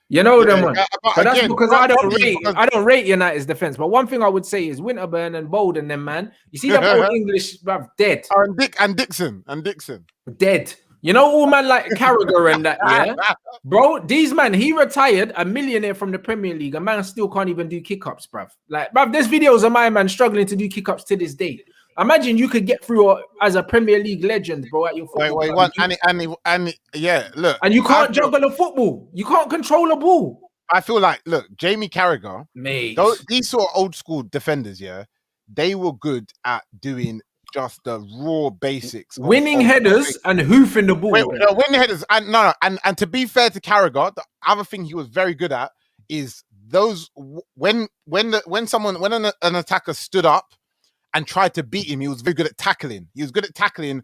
You know them one. But that's because I don't rate United's defense. But one thing I would say is Winterburn and Bold and them, man. You see them old English, bruv, dead. And Dixon. Dead. You know, all man like Carragher and that, yeah? Bro, these man, he retired a millionaire from the Premier League. A man still can't even do kick-ups, bruv. Like, bruv, there's videos of my man struggling to do kick-ups to this day. Imagine you could get through as a Premier League legend, bro, at your football. Look. And you can't juggle a football. You can't control a ball. I feel like, look, Jamie Carragher, mate, these sort of old school defenders, yeah, they were good at doing just the raw basics, winning headers and hoofing the ball. Winning headers, and to be fair to Carragher, the other thing he was very good at is those when an attacker stood up and tried to beat him, he was very good at tackling. He was good at tackling,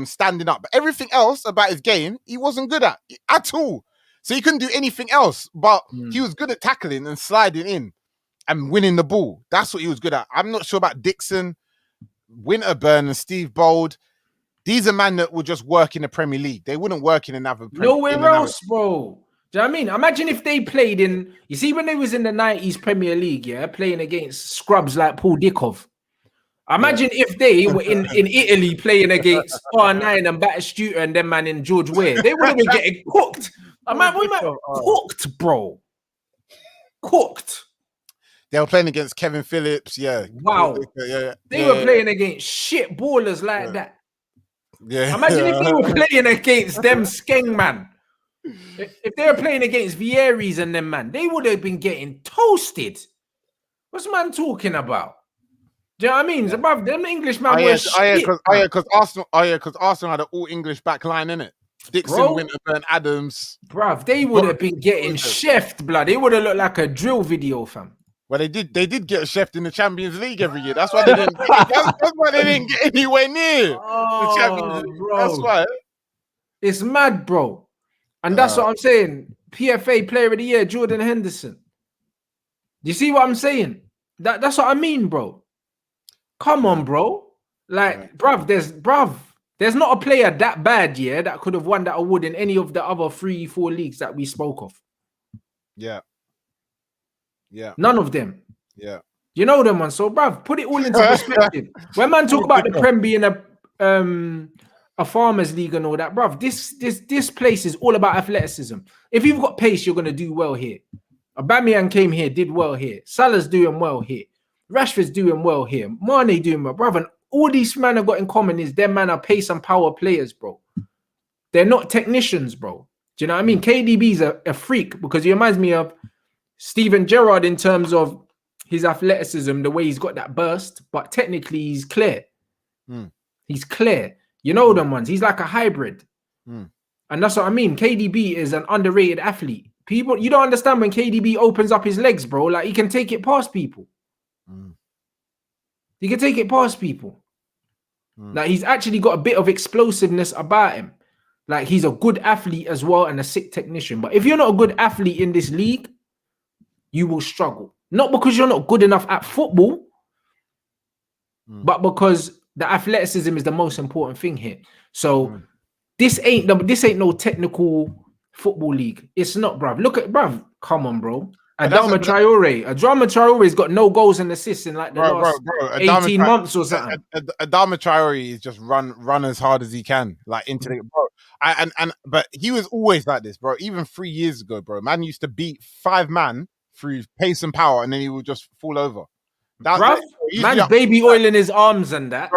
standing up. But everything else about his game, he wasn't good at all. So he couldn't do anything else. But he was good at tackling and sliding in and winning the ball. That's what he was good at. I'm not sure about Dixon, Winterburn, and Steve Bold. These are men that would just work in the Premier League. They wouldn't work in another nowhere else, bro. Do you know what I mean? Imagine if they played in, you see, when they was in the 90s Premier League, yeah, playing against scrubs like Paul Dickov. Imagine if they were in Italy playing against R9 and Batistuta and them man in George Weah. They would have been getting cooked. Cooked, bro. Cooked. They were playing against Kevin Phillips, yeah. Wow. They were playing against shit ballers like that. Yeah. Imagine if they were playing against them skeng, man. If they were playing against Vieiris and them, man, they would have been getting toasted. What's man talking about? Do you know what I mean? It's above them English man. Because Arsenal had an all English back line, innit? Dixon, Winterburn, Adams. Bruv, they would have been getting chefed, blood. It would have looked like a drill video, fam. Well, they did get chefed in the Champions League every year. That's why they didn't. That's why they didn't get anywhere near the Champions League. Bro. That's why. It's mad, bro. And that's what I'm saying. PFA Player of the Year, Jordan Henderson. Do you see what I'm saying? That's what I mean, bro. Come on, bro. Like, bruv, there's not a player that bad, yeah, that could have won that award in any of the other 3-4 leagues that we spoke of. Yeah. None of them. Yeah. You know them, man. So, bruv, put it all into perspective. When man talk about the Prem being a farmers league and all that, bruv, this place is all about athleticism. If you've got pace, you're gonna do well here. Aubameyang came here, did well here. Salah's doing well here. Rashford's doing well here. Mane doing well, bruv. And all these men have got in common is them man are pace and power players, bro. They're not technicians, bro. Do you know what I mean? KDB's a freak because he reminds me of Steven Gerrard in terms of his athleticism, the way he's got that burst, but technically he's clear. He's clear. You know them ones. He's like a hybrid. And that's what I mean. KDB is an underrated athlete. People, you don't understand when KDB opens up his legs, bro. Like, he can take it past people. He can take it past people. Like he's actually got a bit of explosiveness about him. Like he's a good athlete as well and a sick technician. But if you're not a good athlete in this league, you will struggle. Not because you're not good enough at football, but because the athleticism is the most important thing here. So this ain't no technical football league. It's not, bruv. Look at bruv. Come on, bro. Adama Traore's got no goals and assists in like the last 18 months or something. Adama Traore is just run as hard as he can, like into the bro. But he was always like this, bro. Even 3 years ago, bro, man used to beat 5 man through pace and power, and then he would just fall over. Bruv, man's baby oil in his arms and that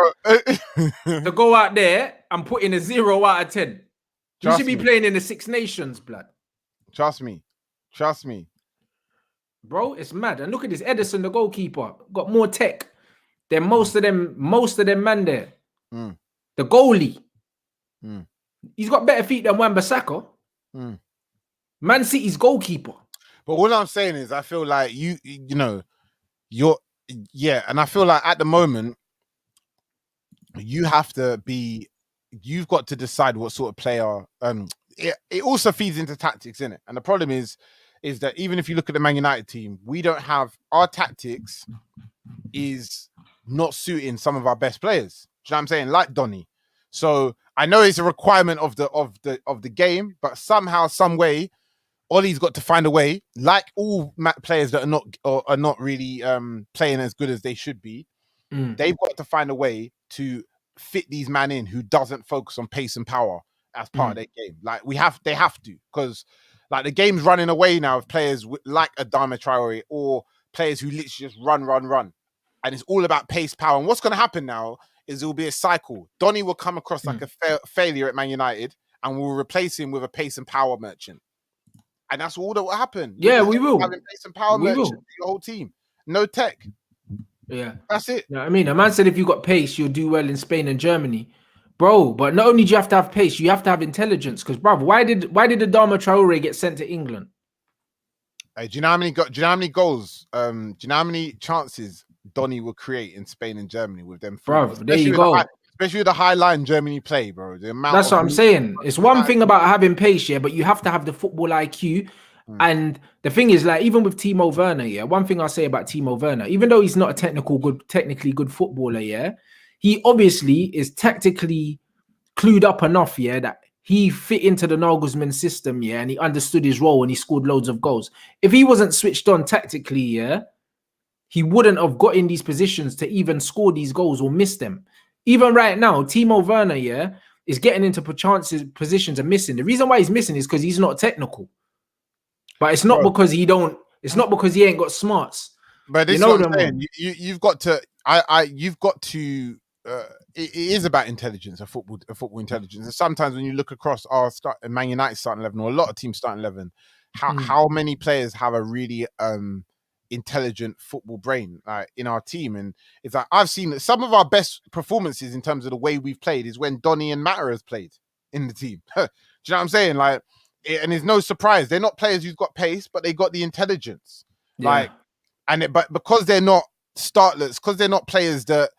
to go out there and put in a 0 out of 10. You should be playing in the Six Nations, blood. Trust me. Bro, it's mad. And look at this, Edison, the goalkeeper, got more tech than most of them man there. The goalie, he's got better feet than Wan-Bissaka. Man City's goalkeeper. But all I'm saying is, I feel like you know, and I feel like at the moment you've got to decide what sort of player. It also feeds into tactics, innit? And the problem is that even if you look at the Man United team, we don't have our tactics is not suiting some of our best players. Do you know what I'm saying? Like Donny. So I know it's a requirement of the game, but somehow, some way, Ollie's got to find a way. Like all players that are not really playing as good as they should be, they've got to find a way to fit these man in who doesn't focus on pace and power as part of their game. Like they have to, because like the game's running away now of players like Adama Traore or players who literally just run. And it's all about pace, power. And what's going to happen now is it will be a cycle. Donny will come across like a failure at Man United and we'll replace him with a pace and power merchant. And that's all that will happen. Yeah, we will. Having pace and power merchant for your whole team. No tech. Yeah. That's it. You know what I mean? A man said if you got pace, you'll do well in Spain and Germany. Bro, but not only do you have to have pace, you have to have intelligence. Because, bro, why did Adama Traore get sent to England? Hey, do you know how many goals? Do you know how many chances Donny will create in Spain and Germany with them? Bro, there you go. Especially with the high line Germany play, bro. That's what I'm saying. It's one thing about having pace, yeah, but you have to have the football IQ. And the thing is, like, even with Timo Werner, yeah, one thing I'll say about Timo Werner, even though he's not a technically good footballer, yeah, he obviously is tactically clued up enough, yeah, that he fit into the Nagelsmann system, yeah, and he understood his role and he scored loads of goals. If he wasn't switched on tactically, yeah, he wouldn't have got in these positions to even score these goals or miss them. Even right now, Timo Werner, yeah, is getting into positions and missing. The reason why he's missing is because he's not technical. But it's not because he don't. It's not because he ain't got smarts. But this is what I'm saying. You've got to. You've got to. It is about intelligence, a football intelligence. And sometimes when you look across our Man United starting 11 or a lot of teams starting 11, how many players have a really intelligent football brain in our team? And it's like I've seen that some of our best performances in terms of the way we've played is when Donny and Matter has played in the team. Do you know what I'm saying? Like. And it's no surprise they're not players who've got pace, but they got the intelligence. But because they're not startlets, because they're not players that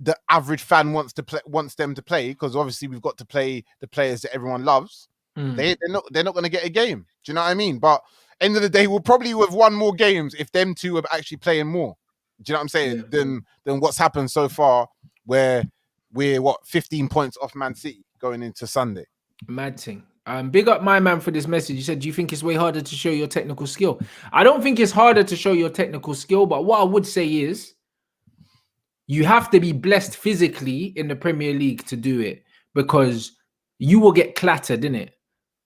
the average fan wants them to play, because obviously we've got to play the players that everyone loves. They're not going to get a game. Do you know what I mean? But end of the day, we'll probably have won more games if them two are actually playing more. Do you know what I'm saying? Than what's happened so far, where we're 15 points off Man City going into Sunday. Mad thing. Big up my man for this message. He said, do you think it's way harder to show your technical skill? I don't think it's harder to show your technical skill, but what I would say is you have to be blessed physically in the Premier League to do it, because you will get clattered, innit?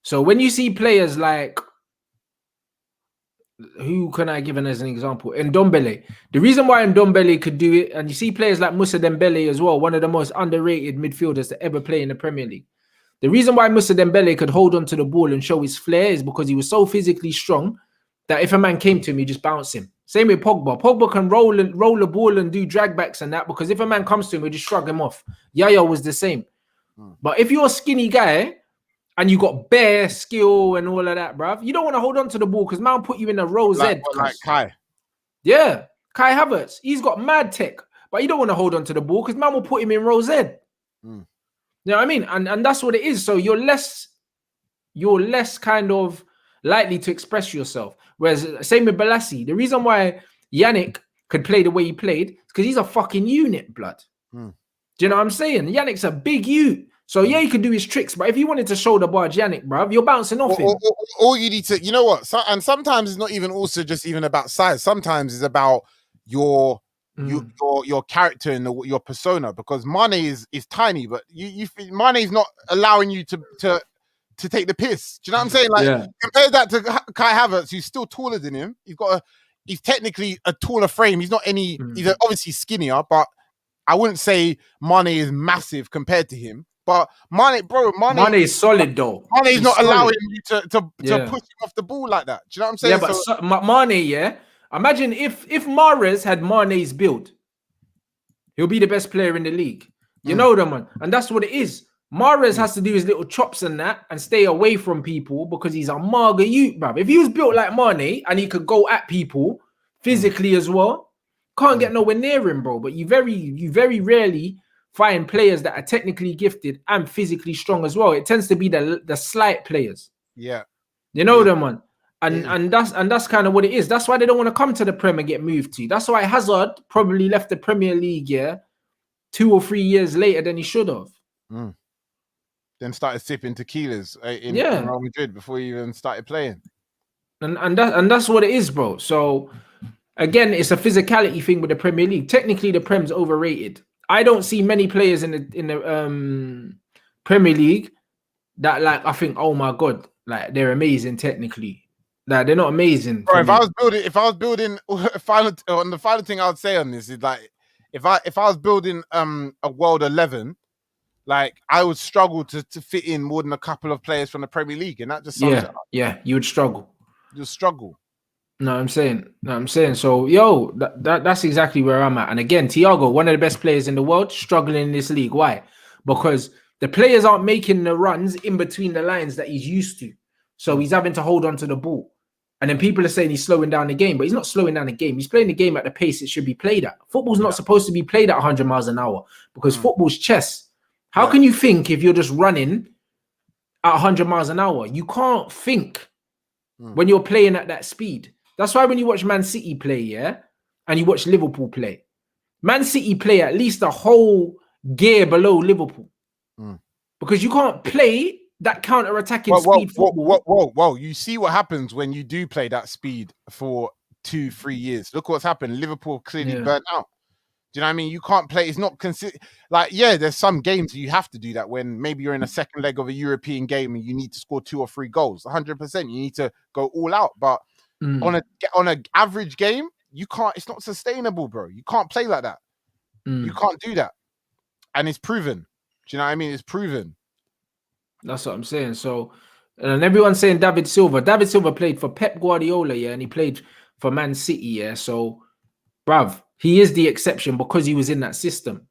So when you see players like, who can I give as an example? Ndombele. The reason why Ndombele could do it, and you see players like Moussa Dembele as well, one of the most underrated midfielders to ever play in the Premier League. The reason why Moussa Dembele could hold on to the ball and show his flair is because he was so physically strong that if a man came to him, he just bounce him. Same with Pogba. Pogba can roll the ball and do drag backs and that, because if a man comes to him, he just shrug him off. Yaya was the same. But if you're a skinny guy and you got bare skill and all of that, bruv, you don't want to hold on to the ball because man put you in a row Z. Like Kai. Yeah. Kai Havertz. He's got mad tech, but you don't want to hold on to the ball because man will put him in row Z. Mm. You know what I mean? And that's what it is. So you're less kind of likely to express yourself. Whereas same with Balassi. The reason why Yannick could play the way he played is because he's a fucking unit, blood. Mm. Do you know what I'm saying? Yannick's a big unit. So yeah, he could do his tricks, but if you wanted to shoulder barge Yannick, bruv, you're bouncing off him. All you need to, you know what? So, and sometimes it's not even also just even about size. Sometimes it's about your character and your persona. Because Mane is tiny, but Mane is not allowing you to take the piss. Do you know what I'm saying? Like compare that to Kai Havertz, who's still taller than him. He's technically a taller frame. He's not any. He's obviously skinnier, but I wouldn't say Mane is massive compared to him. But Mane is solid though. Mane is not allowing you to push him off the ball like that. Do you know what I'm saying? Yeah, but Mane, imagine if Mahrez had Mane's build, he'll be the best player in the league. You know that, man. And that's what it is. Mahrez has to do his little chops and that and stay away from people because he's a marga youth, bruv. If he was built like Mane and he could go at people physically as well, can't get nowhere near him, bro. But you very rarely find players that are technically gifted and physically strong as well. It tends to be the slight players. Yeah. You know them, man. And that's kind of what it is. That's why they don't want to come to the Prem and get moved to. That's why Hazard probably left the Premier League 2 or 3 years later than he should have. Then started sipping tequilas in Real Madrid before he even started playing. And that's what it is, bro. So again, it's a physicality thing with the Premier League. Technically, the Prem's overrated. I don't see many players in the Premier League that I think, oh my god, like they're amazing technically. Like they're not amazing. Bro, if I was building the final thing I would say on this is like if I was building a world 11, like I would struggle to fit in more than a couple of players from the Premier League, and that just sums it up. Yeah, you would struggle. Just struggle. No, I'm saying. So, that's exactly where I'm at. And again, Thiago, one of the best players in the world, struggling in this league. Why? Because the players aren't making the runs in between the lines that he's used to. So he's having to hold on to the ball. And then people are saying he's slowing down the game, but he's not slowing down the game. He's playing the game at the pace it should be played at. Football's not supposed to be played at 100 miles an hour because football's chess. How can you think if you're just running at 100 miles an hour? You can't think when you're playing at that speed. That's why when you watch Man City play, and you watch Liverpool play, Man City play at least a whole gear below Liverpool. Because you can't play that counter-attacking speed football. Whoa. You see what happens when you do play that speed for 2-3 years. Look what's happened. Liverpool clearly burnt out. Do you know what I mean? You can't play. It's not there's some games you have to do that when maybe you're in a second leg of a European game and you need to score 2 or 3 goals. 100%. You need to go all out. But on an average game, you can't. It's not sustainable, bro. You can't play like that. You can't do that. And it's proven. Do you know what I mean? It's proven. That's what I'm saying. So, and everyone's saying David Silva. David Silva played for Pep Guardiola, and he played for Man City, So, bruv, he is the exception because he was in that system.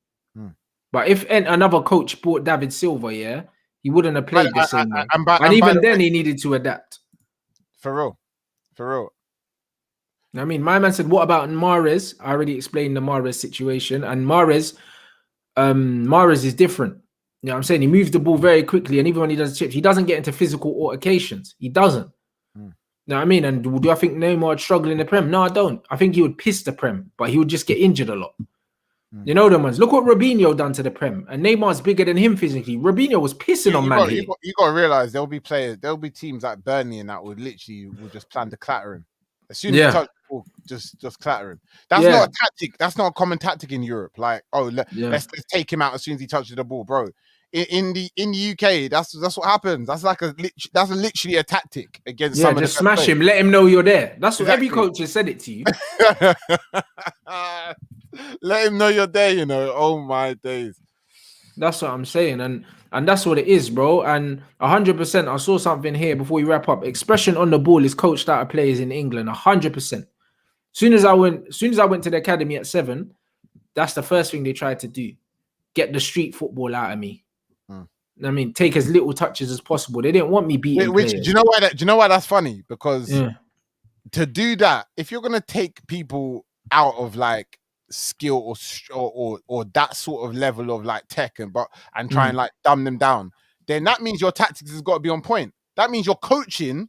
But if another coach brought David Silva, he wouldn't have played the same way. And even then, he needed to adapt. For real. I mean, my man said, what about Mahrez? I already explained the Mahrez situation. And Mahrez is different. You know what I'm saying? He moves the ball very quickly. And even when he does chips, he doesn't get into physical altercations. He doesn't. You know what I mean? And do I think Neymar would struggle in the Prem? No, I don't. I think he would piss the Prem, but he would just get injured a lot. You know them ones. Look what Robinho done to the Prem. And Neymar's bigger than him physically. Robinho was pissing on man here. You got to realize there'll be teams like Burnley and that will just plan to clatter him. As soon as he touches the ball, just clatter him. That's not a tactic. That's not a common tactic in Europe. Like, let's take him out as soon as he touches the ball, bro. In the UK, that's what happens. That's literally a tactic against some of the. Just smash him. Let him know you're there. That's what every coach has said it to you. Let him know you're there. You know. Oh my days. That's what I'm saying, and that's what it is, bro. And 100%. I saw something here before we wrap up. Expression on the ball is coached out of players in England. 100%. Soon as I went to the academy at 7, that's the first thing they tried to do. Get the street football out of me. I mean, take as little touches as possible. They didn't want me beating players. Do you know why that's funny? Because to do that, if you're gonna take people out of like skill or that sort of level of like tech and try and like dumb them down, then that means your tactics has got to be on point. That means your coaching,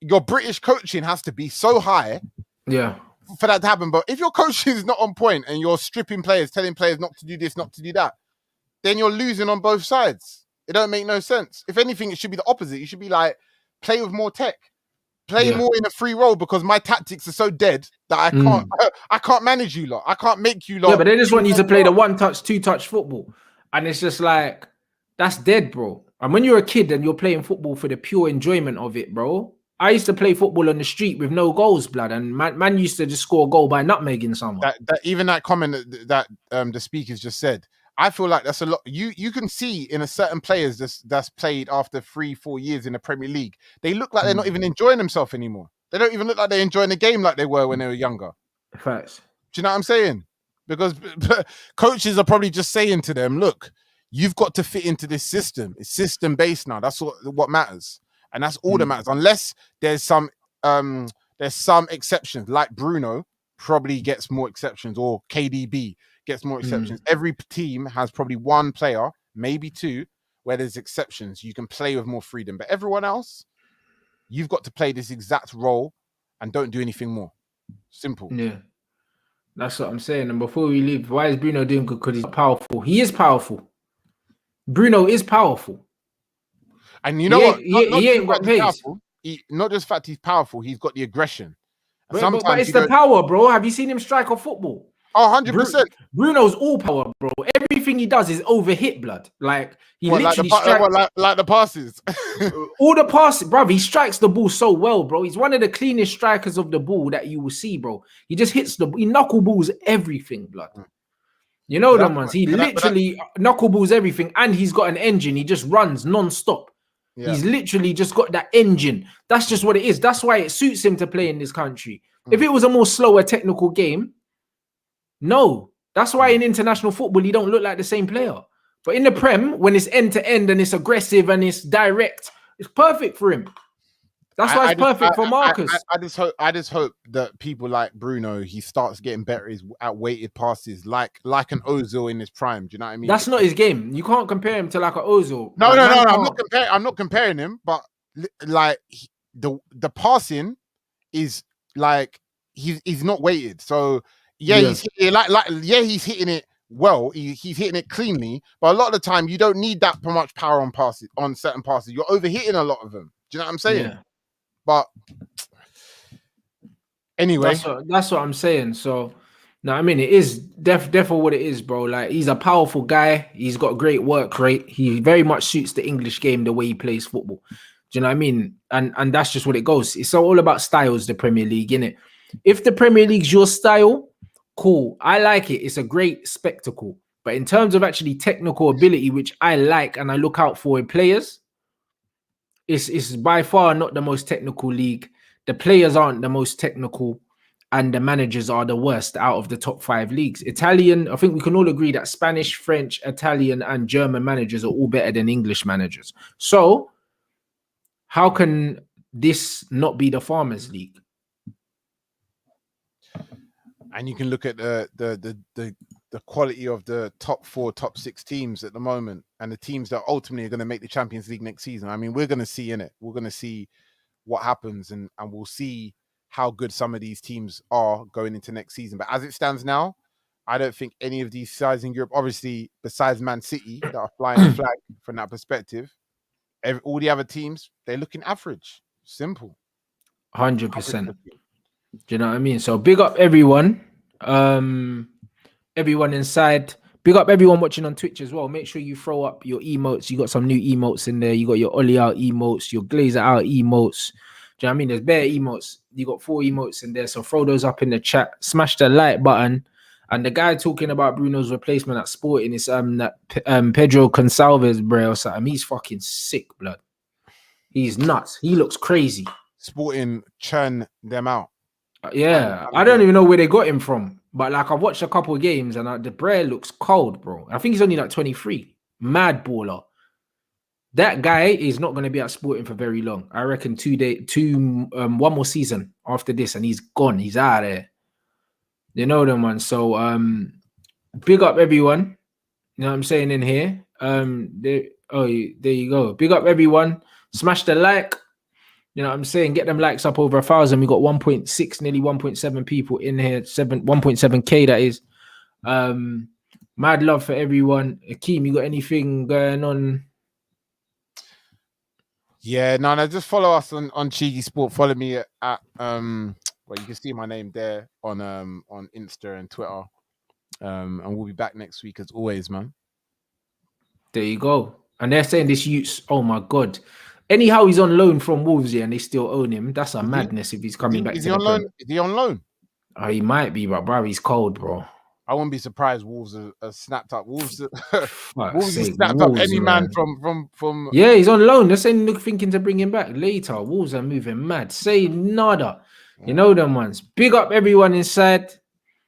your British coaching has to be so high for that to happen. But if your coaching is not on point and you're stripping players, telling players not to do this, not to do that, then you're losing on both sides. It don't make no sense. If anything, it should be the opposite. You should be like, play with more tech. Play more in a free role because my tactics are so dead that I can't manage you lot. I can't make you lot. Yeah, but they just want you to play the 1-touch, 2-touch football. And it's just like, that's dead, bro. And when you're a kid and you're playing football for the pure enjoyment of it, bro. I used to play football on the street with no goals, blood. And man used to just score a goal by nutmegging someone. Even that comment that the speakers just said, I feel like that's a lot. You can see in a certain players that's played after 3-4 years in the Premier League, they look like they're not even enjoying themselves anymore. They don't even look like they're enjoying the game like they were when they were younger. Facts. Do you know what I'm saying? Because coaches are probably just saying to them, look, you've got to fit into this system. It's system based now. That's what matters. And that's all that matters. Unless there's some exceptions, like Bruno probably gets more exceptions, or KDB gets more exceptions. Every team has probably one player, maybe two, where there's exceptions. You can play with more freedom. But everyone else, you've got to play this exact role and don't do anything more. Simple. Yeah. That's what I'm saying. And before we leave, why is Bruno doing good? Because he's powerful. He is powerful. Bruno is powerful. And you know what? He ain't got pace. Not just the fact he's powerful, he's got the aggression. But it's the power, bro. Have you seen him strike a football? Oh, 100%. Bruno's all power, bro. Everything he does is overhit, blood. Like, he literally strikes... like the passes. All the passes, bro. He strikes the ball so well, bro. He's one of the cleanest strikers of the ball that you will see, bro. He just hits he knuckleballs everything, blood. You know them ones. He literally knuckleballs everything, and he's got an engine. He just runs non-stop. Yeah. He's literally just got that engine. That's just what it is. That's why it suits him to play in this country. If it was a more slower technical game, no. That's why in international football, he don't look like the same player. But in the Prem, when it's end-to-end and it's aggressive and it's direct, it's perfect for him. That's why it's perfect for Marcus. I just hope that people like Bruno, he starts getting better at weighted passes, like an Ozil in his prime. Do you know what I mean? That's not his game. You can't compare him to like an Ozil. No. I'm not comparing him, but like the passing is like he's not weighted. So he's hitting it well. He's hitting it cleanly, but a lot of the time you don't need that much power on certain passes. You're overhitting a lot of them. Do you know what I'm saying? Yeah. But anyway, that's what I'm saying. So, no, I mean, it is definitely what it is, bro. Like, he's a powerful guy. He's got great work rate. He very much suits the English game, the way he plays football. Do you know what I mean? And that's just what it goes. It's all about styles, the Premier League, innit? If the Premier League's your style, cool. I like it. It's a great spectacle. But in terms of actually technical ability, which I like and I look out for in players, it's by far not the most technical league. The players aren't the most technical, and the managers are the worst out of the top 5 leagues. Italian, I think we can all agree that Spanish, French, Italian, and German managers are all better than English managers. So how can this not be the Farmers League? And you can look at the quality of the top 4, top 6 teams at the moment, and the teams that ultimately are going to make the Champions League next season. I mean, we're going to see in it. We're going to see what happens, and we'll see how good some of these teams are going into next season. But as it stands now, I don't think any of these sides in Europe, obviously besides Man City, that are flying the flag from that perspective, all the other teams, they're looking average. Simple. 100%. Do you know what I mean? So big up everyone. Everyone inside. Big up everyone watching on Twitch as well. Make sure you throw up your emotes. You got some new emotes in there. You got your Ollie out emotes, your Glazer out emotes. Do you know what I mean? There's bare emotes. You got 4 emotes in there. So throw those up in the chat. Smash the like button. And the guy talking about Bruno's replacement at Sporting is Pedro Gonçalves, bro, or something. He's fucking sick, blood. He's nuts. He looks crazy. Sporting churn them out. Yeah, I don't even know where they got him from. But like, I've watched a couple of games and the Brer looks cold, bro. I think he's only like 23. Mad baller. That guy is not going to be at Sporting for very long. I reckon 1 more season after this and he's gone. He's out of there. You know them ones. So big up everyone. You know what I'm saying in here. There you go. Big up everyone. Smash the like. You know what I'm saying? Get them likes up over 1,000. We got 1.6, nearly 1.7 people in here. 1.7K that is. Mad love for everyone. Akeem, you got anything going on? Yeah, no, just follow us on Cheeky Sport. Follow me at well, you can see my name there on Insta and Twitter. And we'll be back next week as always, man. There you go. And they're saying this youth's, oh my god. Anyhow, he's on loan from Wolves here and they still own him. That's a madness if he's coming back to the loan. Is he on loan? Oh, he might be, but bro, he's cold, bro. I wouldn't be surprised. Wolves are snapped up. Wolves sake, snapped up any man from. Yeah, he's on loan. They're saying look, thinking to bring him back later. Wolves are moving mad. Say nada. Yeah. You know them ones. Big up everyone inside.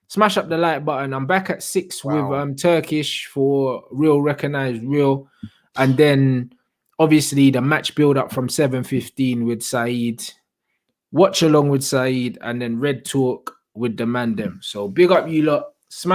Smash up the like button. I'm back at 6 with Turkish for real, recognized real, and then obviously the match build up from 7:15 with Saeed. Watch along with Saeed, and then Red Talk with the man them. So big up you lot. Smash